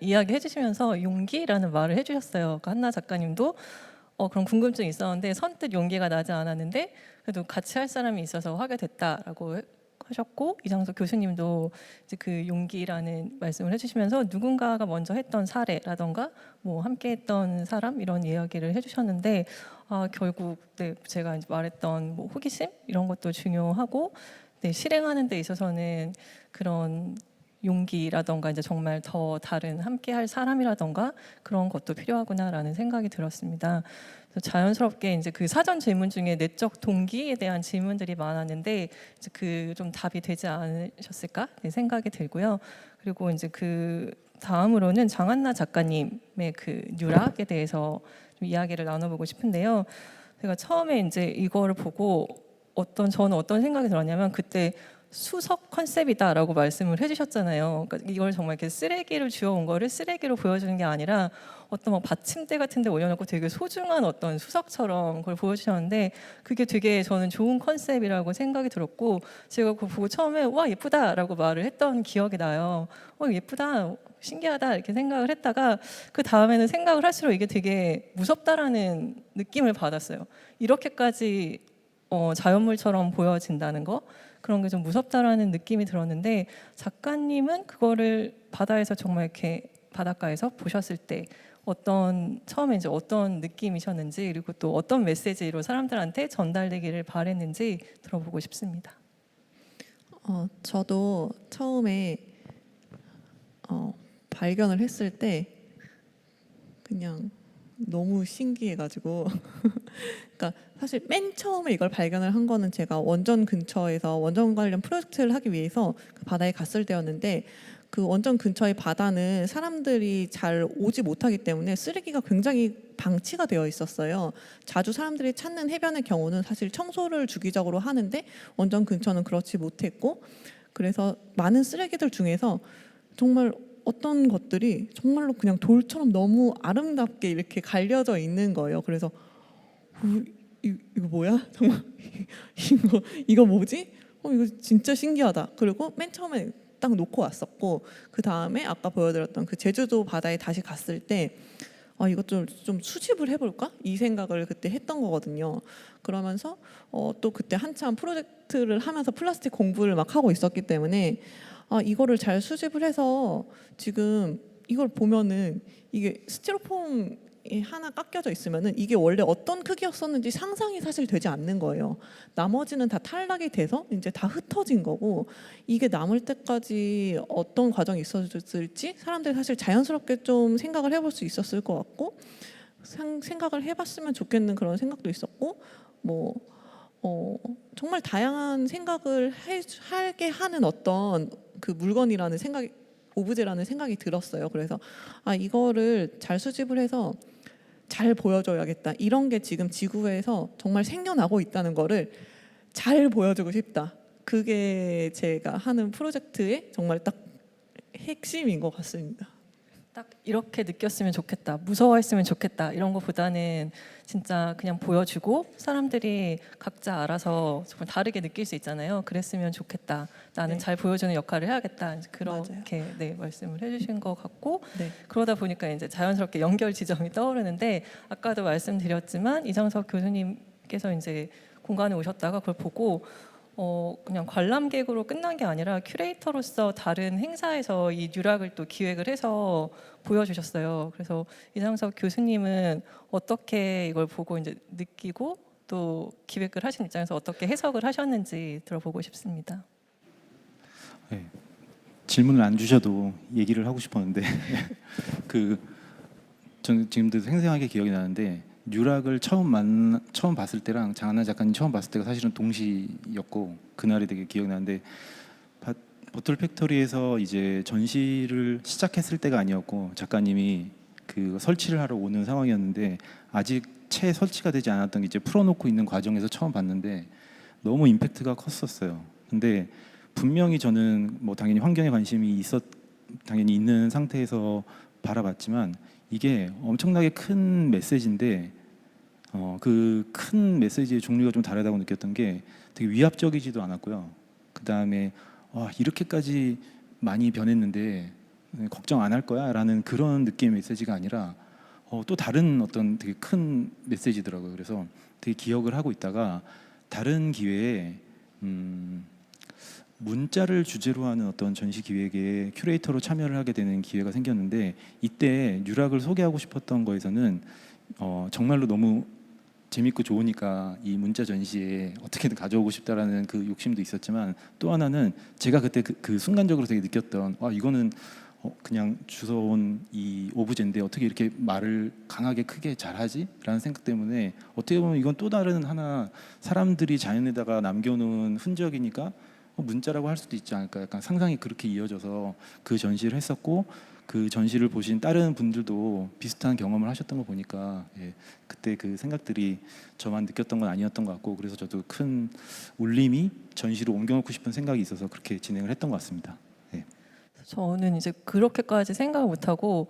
이야기 해주시면서 용기라는 말을 해주셨어요. 그 한나 작가님도 그런 궁금증이 있었는데 선뜻 용기가 나지 않았는데 그래도 같이 할 사람이 있어서 하게 됐다라고 하셨고 이장석 교수님도 이제 그 용기라는 말씀을 해주시면서 누군가가 먼저 했던 사례라던가 뭐 함께했던 사람 이런 이야기를 해주셨는데 결국 네, 제가 이제 말했던 뭐 호기심 이런 것도 중요하고 네, 실행하는 데 있어서는 그런 용기라던가 이제 정말 더 다른 함께할 사람이라던가 그런 것도 필요하구나라는 생각이 들었습니다. 그래서 자연스럽게 이제 그 사전 질문 중에 내적 동기에 대한 질문들이 많았는데 이제 그 좀 답이 되지 않으셨을까 네, 생각이 들고요. 그리고 이제 그 다음으로는 장한나 작가님의 그 뉴락에 대해서 좀 이야기를 나눠보고 싶은데요. 제가 처음에 이제 이거를 보고 저는 어떤 생각이 들었냐면 그때 수석 컨셉이다라고 말씀을 해주셨잖아요. 그러니까 이걸 정말 이렇게 쓰레기를 주워온 거를 쓰레기로 보여주는 게 아니라 어떤 뭐 받침대 같은데 올려놓고 되게 소중한 어떤 수석처럼 그걸 보여주셨는데 그게 되게 저는 좋은 컨셉이라고 생각이 들었고 제가 그거 보고 처음에 와 예쁘다라고 말을 했던 기억이 나요. 예쁘다. 신기하다 이렇게 생각을 했다가 그 다음에는 생각을 할수록 이게 되게 무섭다라는 느낌을 받았어요. 이렇게까지 자연물처럼 보여진다는 거 그런 게 좀 무섭다라는 느낌이 들었는데 작가님은 그거를 바다에서 정말 이렇게 바닷가에서 보셨을 때 처음에 이제 어떤 느낌이셨는지 그리고 또 어떤 메시지로 사람들한테 전달되기를 바랬는지 들어보고 싶습니다. 저도 처음에 발견을 했을 때 그냥 너무 신기해가지고 그러니까 사실 맨 처음에 이걸 발견을 한 거는 제가 원전 근처에서 원전 관련 프로젝트를 하기 위해서 그 바다에 갔을 때였는데 그 원전 근처의 바다는 사람들이 잘 오지 못하기 때문에 쓰레기가 굉장히 방치가 되어 있었어요. 자주 사람들이 찾는 해변의 경우는 사실 청소를 주기적으로 하는데 원전 근처는 그렇지 못했고 그래서 많은 쓰레기들 중에서 정말 어떤 것들이 정말로 그냥 돌처럼 너무 아름답게 이렇게 갈려져 있는 거예요. 그래서 이거 뭐야? 정말 이거 뭐지? 이거 진짜 신기하다. 그리고 맨 처음에 딱 놓고 왔었고 그 다음에 아까 보여드렸던 그 제주도 바다에 다시 갔을 때 이거 좀 수집을 해볼까? 이 생각을 그때 했던 거거든요. 그러면서 또 그때 한참 프로젝트를 하면서 플라스틱 공부를 막 하고 있었기 때문에 이거를 잘 수집을 해서 지금 이걸 보면은 이게 스티로폼이 하나 깎여져 있으면은 이게 원래 어떤 크기였었는지 상상이 사실 되지 않는 거예요. 나머지는 다 탈락이 돼서 이제 다 흩어진 거고 이게 남을 때까지 어떤 과정이 있었을지 사람들이 사실 자연스럽게 좀 생각을 해볼 수 있었을 것 같고 생각을 해봤으면 좋겠는 그런 생각도 있었고 정말 다양한 생각을 하게 하는 어떤 그 물건이라는 생각이 오브제라는 생각이 들었어요. 그래서 이거를 잘 수집을 해서 잘 보여줘야겠다. 이런 게 지금 지구에서 정말 생겨나고 있다는 거를 잘 보여주고 싶다. 그게 제가 하는 프로젝트의 정말 딱 핵심인 것 같습니다. 딱 이렇게 느꼈으면 좋겠다, 무서워했으면 좋겠다 이런 것보다는 진짜 그냥 보여주고 사람들이 각자 알아서 정말 다르게 느낄 수 있잖아요. 그랬으면 좋겠다. 나는 네. 잘 보여주는 역할을 해야겠다. 이제 맞아요. 그렇게 네, 말씀을 해주신 것 같고 네. 그러다 보니까 이제 자연스럽게 연결 지점이 떠오르는데 아까도 말씀드렸지만 이정석 교수님께서 이제 공간에 오셨다가 그걸 보고 그냥 관람객으로 끝난 게 아니라 큐레이터로서 다른 행사에서 이 뉴락을 또 기획을 해서 보여주셨어요. 그래서 이상석 교수님은 어떻게 이걸 보고 이제 느끼고 또 기획을 하신 입장에서 어떻게 해석을 하셨는지 들어보고 싶습니다. 네, 질문을 안 주셔도 얘기를 하고 싶었는데 저는 지금도 생생하게 기억이 나는데 뉴락을 처음 봤을 때랑 장한나 작가님 처음 봤을 때가 사실은 동시였고 그날이 되게 기억나는데 보틀 팩토리에서 이제 전시를 시작했을 때가 아니었고 작가님이 그 설치를 하러 오는 상황이었는데 아직 채 설치가 되지 않았던 게 이제 풀어놓고 있는 과정에서 처음 봤는데 너무 임팩트가 컸었어요. 근데 분명히 저는 뭐 당연히 환경에 관심이 당연히 있는 상태에서 바라봤지만 이게 엄청나게 큰 메시지인데 그 큰 메시지의 종류가 좀 다르다고 느꼈던 게 되게 위압적이지도 않았고요. 그 다음에 이렇게까지 많이 변했는데 걱정 안 할 거야 라는 그런 느낌의 메시지가 아니라 또 다른 어떤 되게 큰 메시지더라고요. 그래서 되게 기억을 하고 있다가 다른 기회에 문자를 주제로 하는 어떤 전시 기획에 큐레이터로 참여를 하게 되는 기회가 생겼는데 이때 뉴락을 소개하고 싶었던 거에서는 정말로 너무 재밌고 좋으니까 이 문자 전시에 어떻게든 가져오고 싶다라는 그 욕심도 있었지만, 또 하나는 제가 그때 그 순간적으로 되게 느꼈던, 이거는 그냥 주워온 이 오브제인데 어떻게 이렇게 말을 강하게 크게 잘하지? 라는 생각 때문에 어떻게 보면 이건 또 다른 하나 사람들이 자연에다가 남겨놓은 흔적이니까 문자라고 할 수도 있지 않을까, 약간 상상이 그렇게 이어져서 그 전시를 했었고, 그 전시를 보신 다른 분들도 비슷한 경험을 하셨던 거 보니까 그때 그 생각들이 저만 느꼈던 건 아니었던 것 같고, 그래서 저도 큰 울림이 전시로 옮겨놓고 싶은 생각이 있어서 그렇게 진행을 했던 것 같습니다. 저는 이제 그렇게까지 생각을 못하고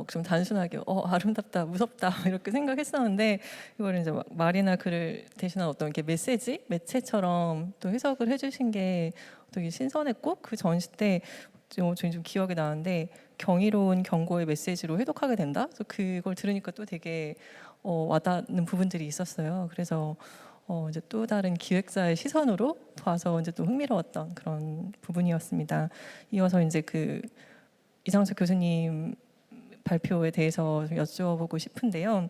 좀 단순하게 아름답다, 무섭다 이렇게 생각했었는데, 이걸 이제 막 말이나 글을 대신한 어떤 이렇게 메시지, 매체처럼 또 해석을 해주신 게 되게 신선했고, 그 전시 때 저는 좀 기억이 나는데, 경이로운 경고의 메시지로 해독하게 된다. 그래서 그걸 들으니까 또 되게 와닿는 부분들이 있었어요. 그래서 이제 또 다른 기획자의 시선으로 봐서 이제 또 흥미로웠던 그런 부분이었습니다. 이어서 이제 그 이상석 교수님 발표에 대해서 좀 여쭤보고 싶은데요.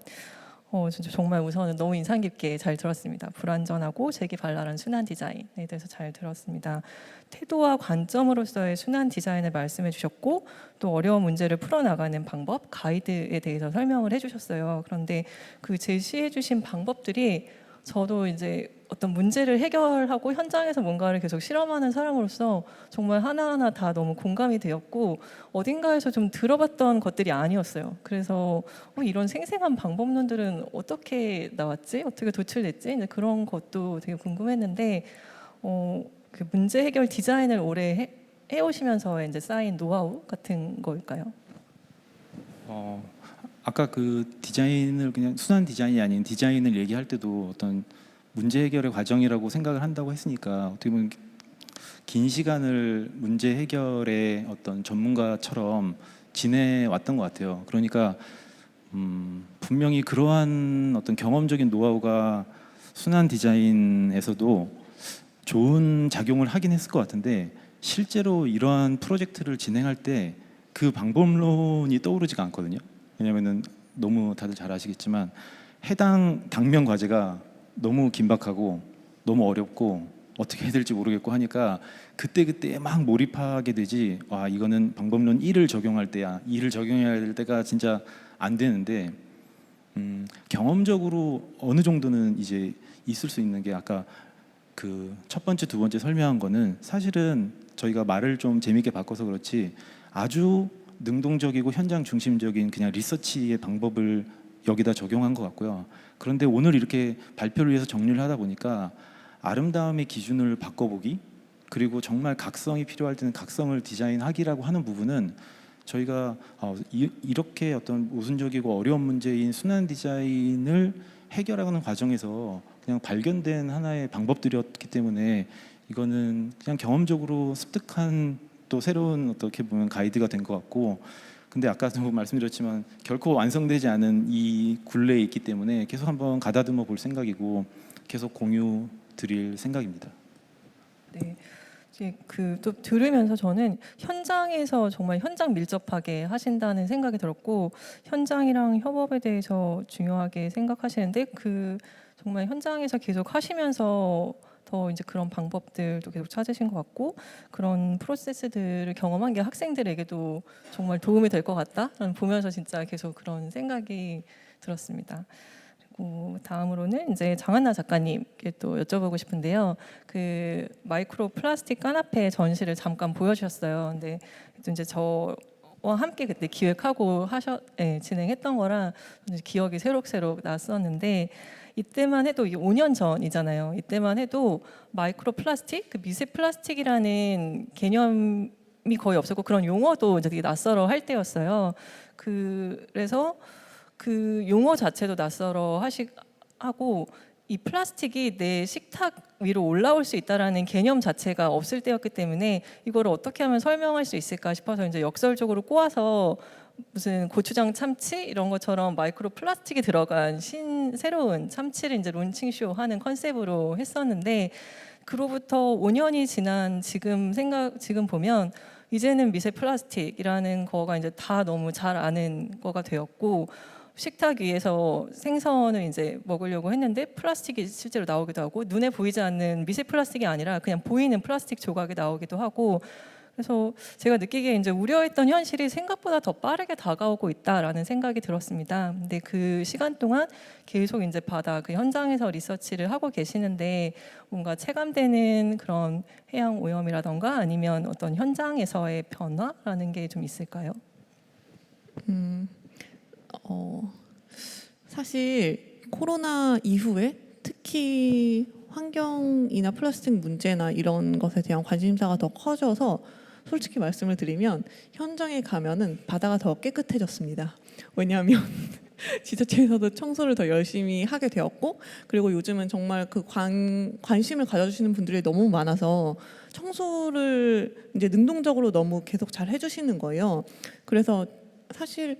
진짜 정말 우선은 너무 인상 깊게 잘 들었습니다. 불완전하고 재기발랄한 순환 디자인에 대해서 잘 들었습니다. 태도와 관점으로서의 순환 디자인을 말씀해 주셨고, 또 어려운 문제를 풀어나가는 방법, 가이드에 대해서 설명을 해주셨어요. 그런데 그 제시해 주신 방법들이 저도 이제 어떤 문제를 해결하고 현장에서 뭔가를 계속 실험하는 사람으로서 정말 하나하나 다 너무 공감이 되었고, 어딘가에서 좀 들어봤던 것들이 아니었어요. 그래서 이런 생생한 방법론들은 어떻게 나왔지? 어떻게 도출됐지? 이제 그런 것도 되게 궁금했는데, 그 문제 해결 디자인을 오래 해오시면서 이제 쌓인 노하우 같은 거일까요? 아까 그 디자인을 그냥 순환 디자인이 아닌 디자인을 얘기할 때도 어떤 문제 해결의 과정이라고 생각을 한다고 했으니까, 어떻게 보면 긴 시간을 문제 해결의 어떤 전문가처럼 지내왔던 것 같아요. 그러니까 분명히 그러한 어떤 경험적인 노하우가 순환 디자인에서도 좋은 작용을 하긴 했을 것 같은데, 실제로 이러한 프로젝트를 진행할 때 그 방법론이 떠오르지가 않거든요. 왜냐면은 너무 다들 잘 아시겠지만 해당 당면 과제가 너무 긴박하고 너무 어렵고 어떻게 해야 될지 모르겠고 하니까 그때그때 막 몰입하게 되지, 이거는 방법론 1을 적용할 때야, 2를 적용해야 될 때가 진짜 안 되는데, 경험적으로 어느 정도는 이제 있을 수 있는 게, 아까 그 첫 번째, 두 번째 설명한 거는 사실은 저희가 말을 좀 재밌게 바꿔서 그렇지 아주 능동적이고 현장 중심적인 그냥 리서치의 방법을 여기다 적용한 것 같고요. 그런데 오늘 이렇게 발표를 위해서 정리를 하다 보니까 아름다움의 기준을 바꿔보기, 그리고 정말 각성이 필요할 때는 각성을 디자인하기라고 하는 부분은 저희가 이렇게 어떤 모순적이고 어려운 문제인 순환 디자인을 해결하는 과정에서 그냥 발견된 하나의 방법들이었기 때문에, 이거는 그냥 경험적으로 습득한 또 새로운 어떻게 보면 가이드가 된 것 같고, 근데 아까도 말씀드렸지만 결코 완성되지 않은 이 굴레에 있기 때문에 계속 한번 가다듬어 볼 생각이고 계속 공유 드릴 생각입니다. 네. 이제 또 들으면서 저는 현장에서 정말 현장 밀접하게 하신다는 생각이 들었고, 현장이랑 협업에 대해서 중요하게 생각하시는데, 정말 현장에서 계속 하시면서 더 이제 그런 방법들도 계속 찾으신 것 같고, 그런 프로세스들을 경험한 게 학생들에게도 정말 도움이 될 것 같다. 보면서 진짜 계속 그런 생각이 들었습니다. 그리고 다음으로는 이제 장한나 작가님께 또 여쭤보고 싶은데요. 그 마이크로 플라스틱 까나페 전시를 잠깐 보여주셨어요. 근데 이제 저와 함께 그때 기획하고 진행했던 거라 기억이 새록새록 났었는데, 이때만 해도 이게 5년 전이잖아요. 이때만 해도 마이크로 플라스틱, 그 미세 플라스틱이라는 개념이 거의 없었고, 그런 용어도 이제 되게 낯설어 할 때였어요. 그래서 그 용어 자체도 낯설어 하고, 이 플라스틱이 내 식탁 위로 올라올 수 있다라는 개념 자체가 없을 때였기 때문에 이거를 어떻게 하면 설명할 수 있을까 싶어서 이제 역설적으로 꼬아서 무슨 고추장 참치 이런 것처럼 마이크로 플라스틱이 들어간 새로운 참치를 이제 론칭쇼 하는 컨셉으로 했었는데, 그로부터 5년이 지난 지금 보면 이제는 미세 플라스틱이라는 거가 이제 다 너무 잘 아는 거가 되었고, 식탁 위에서 생선을 이제 먹으려고 했는데 플라스틱이 실제로 나오기도 하고 눈에 보이지 않는 미세 플라스틱이 아니라 그냥 보이는 플라스틱 조각이 나오기도 하고 그래서 제가 느끼기에 이제 우려했던 현실이 생각보다 더 빠르게 다가오고 있다라는 생각이 들었습니다. 근데 그 시간 동안 계속 이제 바다 그 현장에서 리서치를 하고 계시는데 뭔가 체감되는 그런 해양 오염이라던가 아니면 어떤 현장에서의 변화라는 게 좀 있을까요? 사실 코로나 이후에 특히 환경이나 플라스틱 문제나 이런 것에 대한 관심사가 더 커져서 솔직히 말씀을 드리면 현장에 가면은 바다가 더 깨끗해졌습니다. 왜냐하면 지자체에서도 청소를 더 열심히 하게 되었고 그리고 요즘은 정말 그 관심을 가져주시는 분들이 너무 많아서 청소를 이제 능동적으로 너무 계속 잘 해주시는 거예요. 그래서 사실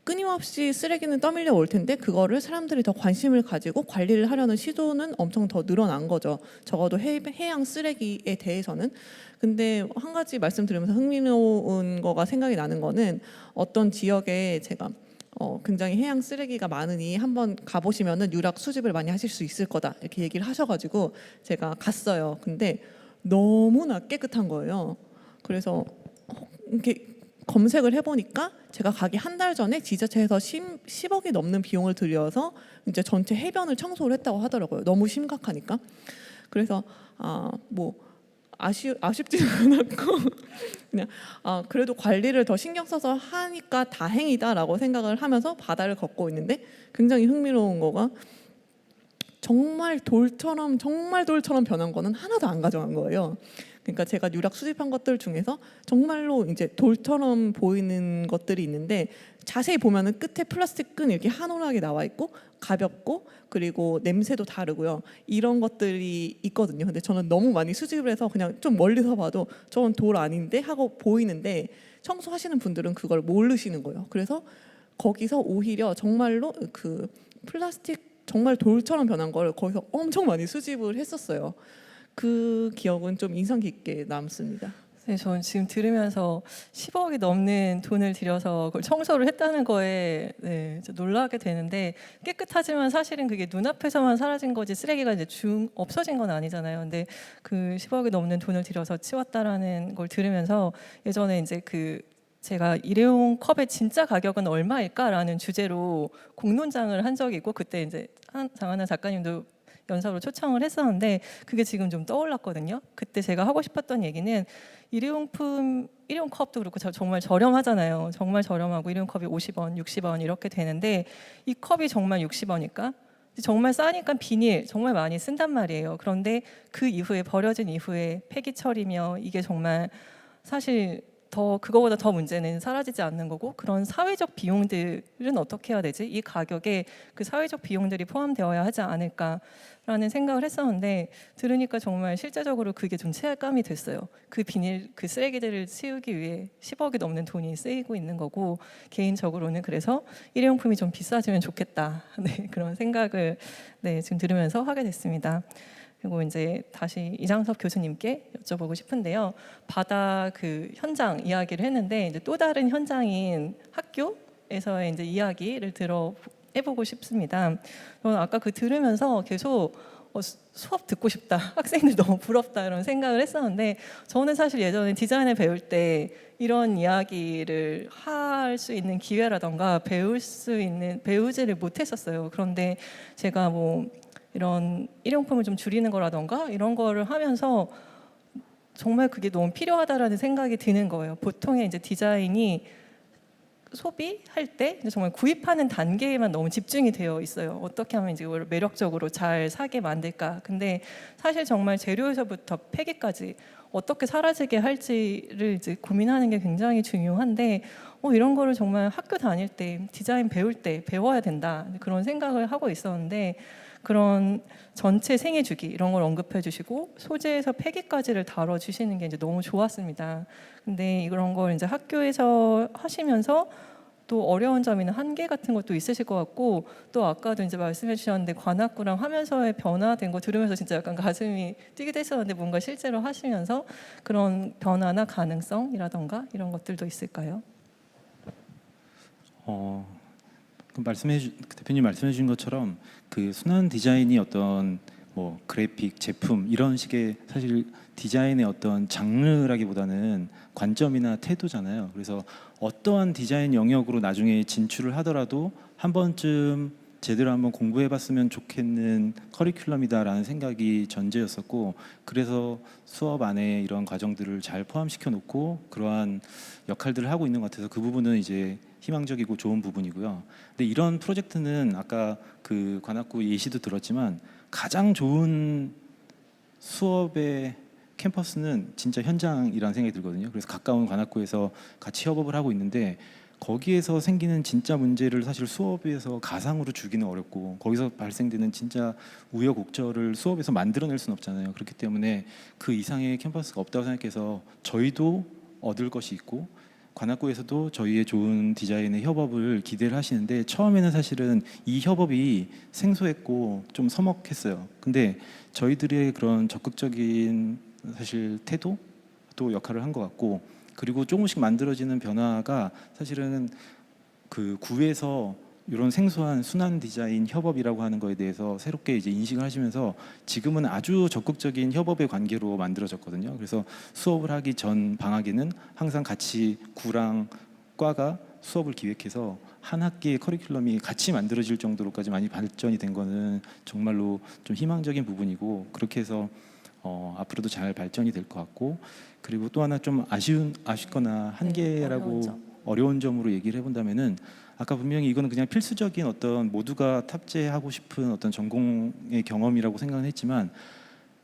끊임없이 쓰레기는 떠밀려 올 텐데 그거를 사람들이 더 관심을 가지고 관리를 하려는 시도는 엄청 더 늘어난 거죠. 적어도 해양 쓰레기에 대해서는. 근데 한 가지 말씀드리면서 흥미로운 거가 생각이 나는 거는 어떤 지역에 제가 굉장히 해양 쓰레기가 많으니 한번 가보시면은 유락 수집을 많이 하실 수 있을 거다 이렇게 얘기를 하셔가지고 제가 갔어요. 근데 너무나 깨끗한 거예요. 그래서 이렇게 검색을 해보니까 제가 가기 한 달 전에 지자체에서 10억이 넘는 비용을 들여서 이제 전체 해변을 청소를 했다고 하더라고요. 너무 심각하니까. 그래서 뭐 아쉽지는 않았고 그냥 그래도 관리를 더 신경 써서 하니까 다행이다라고 생각을 하면서 바다를 걷고 있는데 굉장히 흥미로운 거가 정말 돌처럼 변한 거는 하나도 안 가져간 거예요. 그러니까 제가 유락 수집한 것들 중에서 정말로 이제 돌처럼 보이는 것들이 있는데 자세히 보면은 끝에 플라스틱 끈 이렇게 한올하게 나와 있고 가볍고 그리고 냄새도 다르고요. 이런 것들이 있거든요. 근데 저는 너무 많이 수집을 해서 그냥 좀 멀리서 봐도 저건 돌 아닌데 하고 보이는데 청소하시는 분들은 그걸 모르시는 거예요. 그래서 거기서 오히려 정말로 그 플라스틱 정말 돌처럼 변한 걸 거기서 엄청 많이 수집을 했었어요. 그 기억은 좀 인상 깊게 남습니다. 네, 저는 지금 들으면서 10억이 넘는 돈을 들여서 그걸 청소를 했다는 거에 놀라게 되는데 깨끗하지만 사실은 그게 눈앞에서만 사라진 거지 쓰레기가 이제 없어진 건 아니잖아요. 근데 그 10억이 넘는 돈을 들여서 치웠다라는 걸 들으면서 예전에 이제 그 제가 일회용 컵의 진짜 가격은 얼마일까라는 주제로 공론장을 한 적이 있고 그때 이제 장하나 작가님도 연사로 초청을 했었는데 그게 지금 좀 떠올랐거든요. 그때 제가 하고 싶었던 얘기는 일회용 컵도 그렇고 정말 저렴하잖아요. 정말 저렴하고 일회용 컵이 50원, 60원 이렇게 되는데 이 컵이 정말 60원일까? 정말 싸니까 비닐 정말 많이 쓴단 말이에요. 그런데 그 이후에 버려진 이후에 폐기 처리며 이게 정말 사실 그거보다 더 문제는 사라지지 않는 거고 그런 사회적 비용들은 어떻게 해야 되지? 이 가격에 그 사회적 비용들이 포함되어야 하지 않을까라는 생각을 했었는데 들으니까 정말 실제적으로 그게 좀 체감이 됐어요. 그 비닐, 그 쓰레기들을 치우기 위해 10억이 넘는 돈이 쓰이고 있는 거고 개인적으로는 그래서 일회용품이 좀 비싸지면 좋겠다. 네, 그런 생각을 지금 들으면서 하게 됐습니다. 그리고 이제 다시 이장섭 교수님께 여쭤보고 싶은데요. 바다 그 현장 이야기를 했는데 이제 또 다른 현장인 학교에서의 이제 이야기를 해보고 싶습니다. 저는 아까 그 들으면서 계속 수업 듣고 싶다, 학생들 너무 부럽다 이런 생각을 했었는데 저는 사실 예전에 디자인을 배울 때 이런 이야기를 할 수 있는 기회라던가 배우지를 못했었어요. 그런데 제가 뭐 이런 일용품을 좀 줄이는 거라던가 이런 거를 하면서 정말 그게 너무 필요하다라는 생각이 드는 거예요. 보통의 이제 디자인이 소비할 때 정말 구입하는 단계에만 너무 집중이 되어 있어요. 어떻게 하면 이제 이걸 매력적으로 잘 사게 만들까. 근데 사실 정말 재료에서부터 폐기까지 어떻게 사라지게 할지를 이제 고민하는 게 굉장히 중요한데 이런 거를 정말 학교 다닐 때 디자인 배울 때 배워야 된다 그런 생각을 하고 있었는데 그런 전체 생애 주기 이런 걸 언급해 주시고 소재에서 폐기까지를 다뤄 주시는 게 이제 너무 좋았습니다. 근데 이런 걸 이제 학교에서 하시면서 또 어려운 점이나 한계 같은 것도 있으실 것 같고 또 아까도 이제 말씀해 주셨는데 관악구랑 하면서의 변화된 거 들으면서 진짜 약간 가슴이 뛰기도 했었는데 뭔가 실제로 하시면서 그런 변화나 가능성이라던가 이런 것들도 있을까요? 대표님 말씀해 주신 것처럼 그 순환 디자인이 어떤 뭐 그래픽, 제품 이런 식의 사실 디자인의 어떤 장르라기보다는 관점이나 태도잖아요. 그래서 어떠한 디자인 영역으로 나중에 진출을 하더라도 한 번쯤 제대로 한번 공부해봤으면 좋겠는 커리큘럼이다라는 생각이 전제였었고, 그래서 수업 안에 이런 과정들을 잘 포함시켜 놓고 그러한 역할들을 하고 있는 것 같아서 그 부분은 이제 희망적이고 좋은 부분이고요. 근데 이런 프로젝트는 아까 그 관악구 예시도 들었지만 가장 좋은 수업의 캠퍼스는 진짜 현장이라는 생각이 들거든요. 그래서 가까운 관악구에서 같이 협업을 하고 있는데 거기에서 생기는 진짜 문제를 사실 수업에서 가상으로 주기는 어렵고 거기서 발생되는 진짜 우여곡절을 수업에서 만들어낼 수는 없잖아요. 그렇기 때문에 그 이상의 캠퍼스가 없다고 생각해서 저희도 얻을 것이 있고 관악구에서도 저희의 좋은 디자인의 협업을 기대를 하시는데 처음에는 사실은 이 협업이 생소했고 좀 서먹했어요. 근데 저희들의 그런 적극적인 사실 태도 또 역할을 한 것 같고, 그리고 조금씩 만들어지는 변화가 사실은 그 구에서 이런 생소한 순환 디자인 협업이라고 하는 거에 대해서 새롭게 이제 인식을 하시면서 지금은 아주 적극적인 협업의 관계로 만들어졌거든요. 그래서 수업을 하기 전 방학에는 항상 같이 구랑 과가 수업을 기획해서 한 학기의 커리큘럼이 같이 만들어질 정도로까지 많이 발전이 된 거는 정말로 좀 희망적인 부분이고, 그렇게 해서 앞으로도 잘 발전이 될 것 같고, 그리고 또 하나 좀 아쉽거나 한계라고 어려운 점으로 얘기를 해본다면은 아까 분명히 이거는 그냥 필수적인 어떤 모두가 탑재하고 싶은 어떤 전공의 경험이라고 생각은 했지만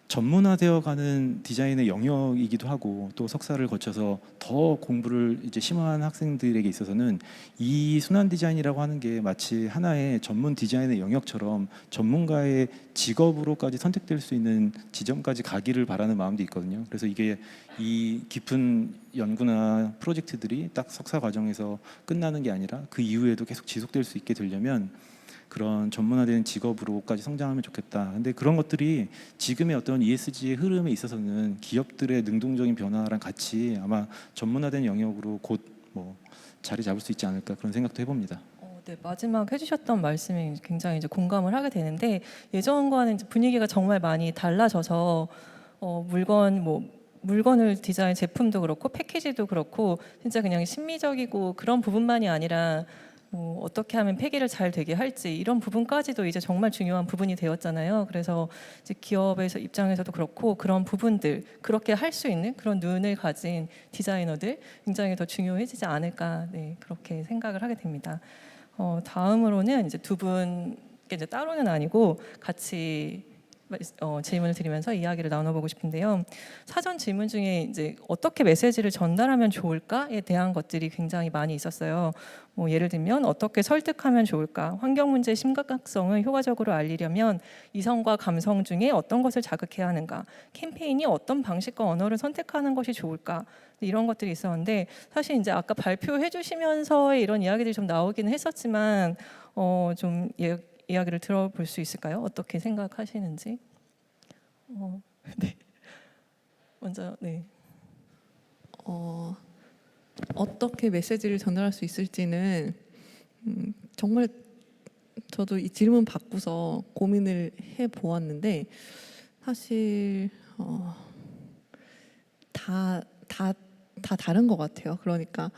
전문화되어 가는 디자인의 영역이기도 하고 또 석사를 거쳐서 더 공부를 이제 심화한 학생들에게 있어서는 이 순환 디자인이라고 하는 게 마치 하나의 전문 디자인의 영역처럼 전문가의 직업으로까지 선택될 수 있는 지점까지 가기를 바라는 마음도 있거든요. 그래서 이게 이 깊은 연구나 프로젝트들이 딱 석사 과정에서 끝나는 게 아니라 그 이후에도 계속 지속될 수 있게 되려면 그런 전문화된 직업으로까지 성장하면 좋겠다. 근데 그런 것들이 지금의 어떤 ESG의 흐름에 있어서는 기업들의 능동적인 변화랑 같이 아마 전문화된 영역으로 곧 뭐 자리 잡을 수 있지 않을까 그런 생각도 해봅니다. 네, 마지막 해주셨던 말씀에 굉장히 이제 공감을 하게 되는데 예전과는 이제 분위기가 정말 많이 달라져서 물건을 디자인 제품도 그렇고 패키지도 그렇고 진짜 그냥 심미적이고 그런 부분만이 아니라 어떻게 하면 폐기를 잘 되게 할지 이런 부분까지도 이제 정말 중요한 부분이 되었잖아요. 그래서 이제 기업에서 입장에서도 그렇고 그런 부분들 그렇게 할 수 있는 그런 눈을 가진 디자이너들 굉장히 더 중요해지지 않을까, 네, 그렇게 생각을 하게 됩니다. 다음으로는 이제 두 분께 이제 따로는 아니고 같이 질문을 드리면서 이야기를 나눠보고 싶은데요. 사전 질문 중에 이제 어떻게 메시지를 전달하면 좋을까에 대한 것들이 굉장히 많이 있었어요. 예를 들면 어떻게 설득하면 좋을까? 환경 문제의 심각성을 효과적으로 알리려면 이성과 감성 중에 어떤 것을 자극해야 하는가? 캠페인이 어떤 방식과 언어를 선택하는 것이 좋을까? 이런 것들이 있었는데 사실 이제 아까 발표해 주시면서의 이런 이야기들이 좀 나오기는 했었지만 좀 이야기를 들어볼 수 있을까요? 어떻게 생각하시는지? 네. 먼저 네. 어떻게 메시지를 전달할 수 있을지는 정말 저도 이 질문 받고서 고민을 해 보았는데 사실 다 다른 것 같아요. 그러니까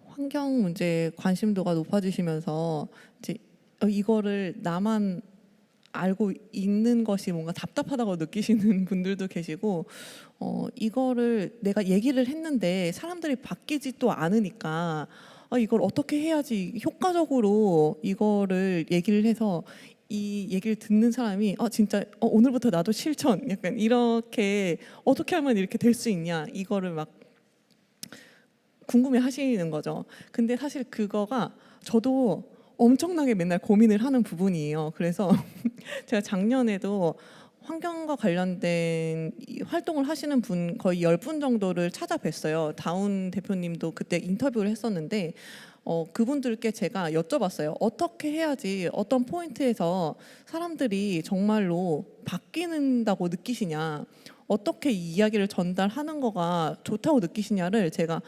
환경 문제에 관심도가 높아지시면서 이제 이거를 나만 알고 있는 것이 뭔가 답답하다고 느끼시는 분들도 계시고 이거를 내가 얘기를 했는데 사람들이 바뀌지 또 않으니까 이걸 어떻게 해야지 효과적으로 이거를 얘기를 해서 이 얘기를 듣는 사람이 진짜 오늘부터 나도 실천 약간 이렇게 어떻게 하면 이렇게 될 수 있냐 이거를 막 궁금해 하시는 거죠. 근데 사실 그거가 저도 엄청나게 맨날 고민을 하는 부분이에요. 그래서 제가 작년에도 환경과 관련된 활동을 하시는 분 거의 10분 정도를 찾아뵀어요. 다운 대표님도 그때 인터뷰를 했었는데 그분들께 제가 여쭤봤어요. 어떻게 해야지 어떤 포인트에서 사람들이 정말로 바뀌는다고 느끼시냐, 어떻게 이 이야기를 전달하는 거가 좋다고 느끼시냐를 제가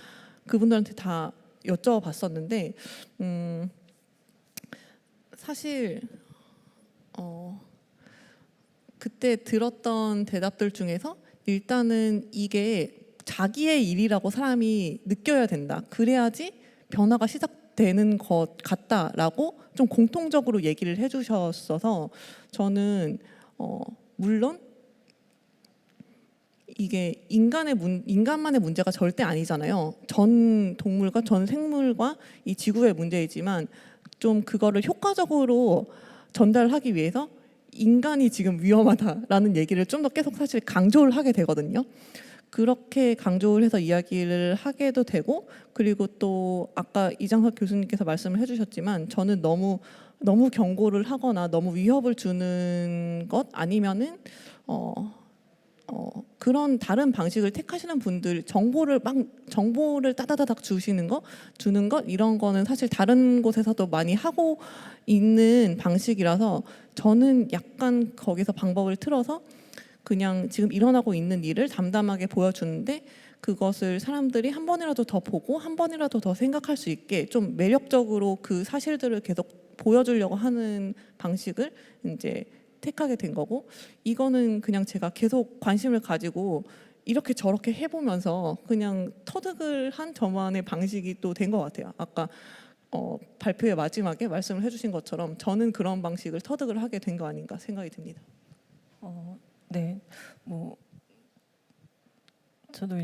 그분들한테 다 여쭤봤었는데 사실 그때 들었던 대답들 중에서 일단은 이게 자기의 일이라고 사람이 느껴야 된다. 그래야지 변화가 시작되는 것 같다라고 좀 공통적으로 얘기를 해주셨어서 저는 물론 이게 인간만의 문제가 절대 아니잖아요. 전 동물과 전 생물과 이 지구의 문제이지만 좀 그거를 효과적으로 전달하기 위해서 인간이 지금 위험하다라는 얘기를 좀 더 계속 사실 강조를 하게 되거든요. 그렇게 강조를 해서 이야기를 하게도 되고, 그리고 또 아까 이장석 교수님께서 말씀을 해주셨지만 저는 너무 경고를 하거나 너무 위협을 주는 것 아니면은 그런 다른 방식을 택하시는 분들, 정보를 따다다닥 주는 것 이런 거는 사실 다른 곳에서도 많이 하고 있는 방식이라서 저는 약간 거기서 방법을 틀어서 그냥 지금 일어나고 있는 일을 담담하게 보여주는데 그것을 사람들이 한 번이라도 더 보고 한 번이라도 더 생각할 수 있게 좀 매력적으로 그 사실들을 계속 보여주려고 하는 방식을 이제 택하게 된 거고, 이거는 그냥 제가 계속 관심을 가지고 이렇게 저렇게 해보면서 그냥 터득을 한 저만의 방식이 또 된 것 같아요. 아까 발표의 마지막에 말씀을 해주신 것처럼 저는 그런 방식을 터득을 하게 된 거 아닌가 생각이 듭니다. 네, 뭐 저도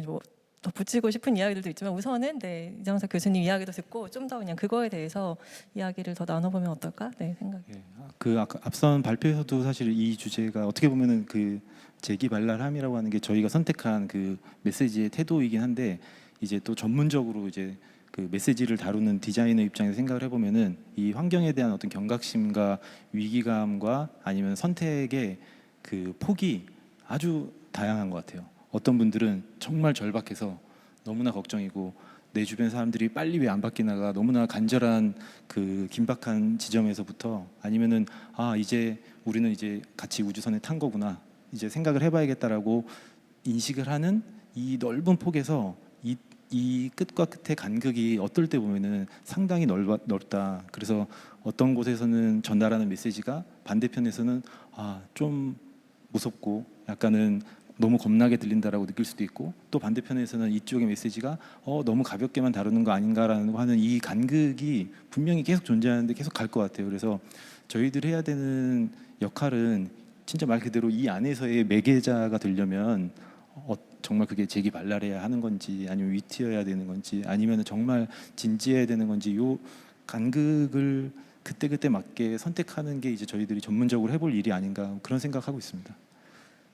더 붙이고 싶은 이야기들도 있지만 우선은 이장석 교수님 이야기도 듣고 좀 더 그냥 그거에 대해서 이야기를 더 나눠보면 어떨까? 네, 생각. 예, 그 아까 앞선 발표에서도 사실 이 주제가 어떻게 보면은 그 재기발랄함이라고 하는 게 저희가 선택한 그 메시지의 태도이긴 한데, 이제 또 전문적으로 이제 그 메시지를 다루는 디자이너 입장에서 생각을 해보면은 이 환경에 대한 어떤 경각심과 위기감과 아니면 선택의 그 폭이 아주 다양한 것 같아요. 어떤 분들은 정말 절박해서 너무나 걱정이고 내 주변 사람들이 빨리 왜 안 바뀌나가 너무나 간절한 그 긴박한 지점에서부터, 아니면은 이제 우리는 이제 같이 우주선에 탄 거구나, 이제 생각을 해봐야겠다라고 인식을 하는 이 넓은 폭에서 이 끝과 끝의 간극이 어떨 때 보면은 상당히 넓다. 그래서 어떤 곳에서는 전달하는 메시지가 반대편에서는 좀 무섭고 약간은 너무 겁나게 들린다라고 느낄 수도 있고, 또 반대편에서는 이쪽의 메시지가 너무 가볍게만 다루는 거 아닌가라는 하는 이 간극이 분명히 계속 존재하는데 계속 갈 것 같아요. 그래서 저희들이 해야 되는 역할은 진짜 말 그대로 이 안에서의 매개자가 되려면 정말 그게 재기발랄해야 하는 건지 아니면 위트여야 되는 건지 아니면 정말 진지해야 되는 건지, 요 간극을 그때그때 맞게 선택하는 게 이제 저희들이 전문적으로 해볼 일이 아닌가, 그런 생각하고 있습니다.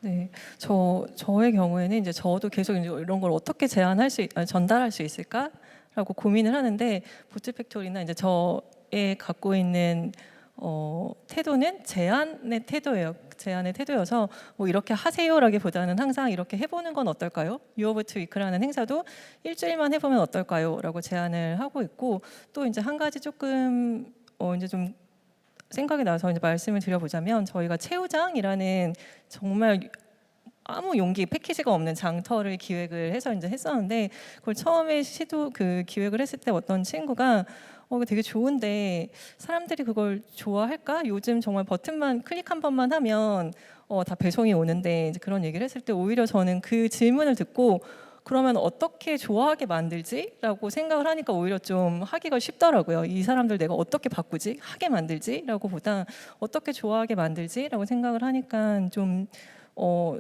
네, 저의 경우에는 이제 저도 계속 이제 이런 걸 어떻게 전달할 수 있을까라고 고민을 하는데, 보트 팩토리나 이제 저의 갖고 있는 태도는 제안의 태도여서 뭐 이렇게 하세요라기보다는 항상 이렇게 해보는 건 어떨까요? 유어버트 위크라는 행사도 일주일만 해보면 어떨까요?라고 제안을 하고 있고, 또 이제 한 가지 조금 이제 좀 생각이 나서 이제 말씀을 드려보자면, 저희가 최우장이라는 정말 아무 패키지가 없는 장터를 기획을 해서 이제 했었는데, 그걸 처음에 기획을 했을 때 어떤 친구가 이거 되게 좋은데 사람들이 그걸 좋아할까? 요즘 정말 버튼만 클릭 한 번만 하면 다 배송이 오는데, 이제 그런 얘기를 했을 때 오히려 저는 그 질문을 듣고 그러면 어떻게 좋아하게 만들지? 라고 생각을 하니까 오히려 좀 하기가 쉽더라고요. 이 사람들 내가 어떻게 바꾸지? 하게 만들지? 라고 보다 어떻게 좋아하게 만들지? 라고 생각을 하니까 좀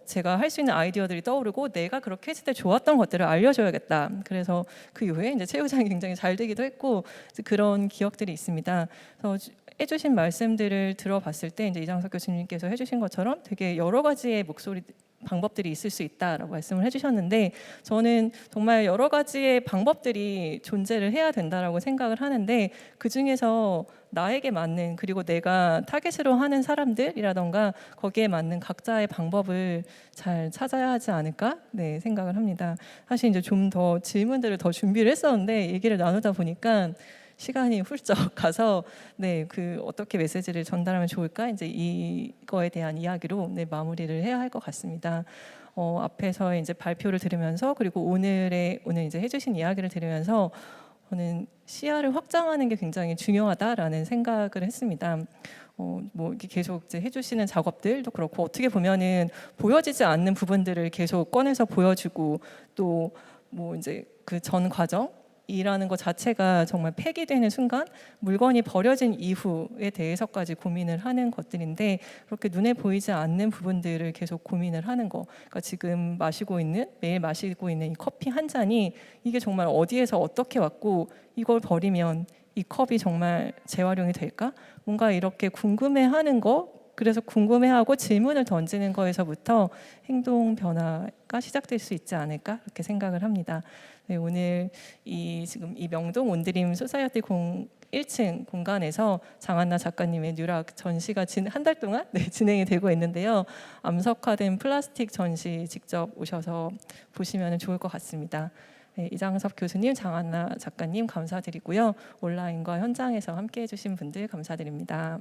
제가 할 수 있는 아이디어들이 떠오르고 내가 그렇게 했을 때 좋았던 것들을 알려줘야겠다. 그래서 그 이후에 이제 최우장이 굉장히 잘 되기도 했고, 그런 기억들이 있습니다. 그래서 해주신 말씀들을 들어봤을 때 이제 이장석 교수님께서 해주신 것처럼 되게 여러 가지의 방법들이 있을 수 있다라고 말씀을 해주셨는데, 저는 정말 여러 가지의 방법들이 존재를 해야 된다라고 생각을 하는데, 그 중에서 나에게 맞는, 그리고 내가 타겟으로 하는 사람들이라던가 거기에 맞는 각자의 방법을 잘 찾아야 하지 않을까 생각을 합니다. 사실 이제 좀 더 질문들을 더 준비를 했었는데 얘기를 나누다 보니까 시간이 훌쩍 가서 그 어떻게 메시지를 전달하면 좋을까, 이제 이거에 대한 이야기로 마무리를 해야 할 것 같습니다. 앞에서 이제 발표를 들으면서, 그리고 오늘 이제 해주신 이야기를 들으면서 저는 시야를 확장하는 게 굉장히 중요하다라는 생각을 했습니다. 뭐 이렇게 계속 이제 해주시는 작업들도 그렇고 어떻게 보면은 보여지지 않는 부분들을 계속 꺼내서 보여주고 또 뭐 이제 그 전 과정이라는 것 자체가 정말 폐기되는 순간 물건이 버려진 이후에 대해서까지 고민을 하는 것들인데 그렇게 눈에 보이지 않는 부분들을 계속 고민을 하는 거. 그러니까 지금 매일 마시고 있는 이 커피 한 잔이 이게 정말 어디에서 어떻게 왔고 이걸 버리면 이 컵이 정말 재활용이 될까? 뭔가 이렇게 궁금해하는 거, 그래서 궁금해하고 질문을 던지는 거에서부터 행동 변화가 시작될 수 있지 않을까? 그렇게 생각을 합니다. 네, 오늘 지금 이 명동 온드림 소사이어티 1층 공간에서 장한나 작가님의 뉴락 전시가 한 달 동안 진행이 되고 있는데요. 암석화된 플라스틱 전시 직접 오셔서 보시면 좋을 것 같습니다. 네, 이장섭 교수님, 장한나 작가님 감사드리고요. 온라인과 현장에서 함께해 주신 분들 감사드립니다.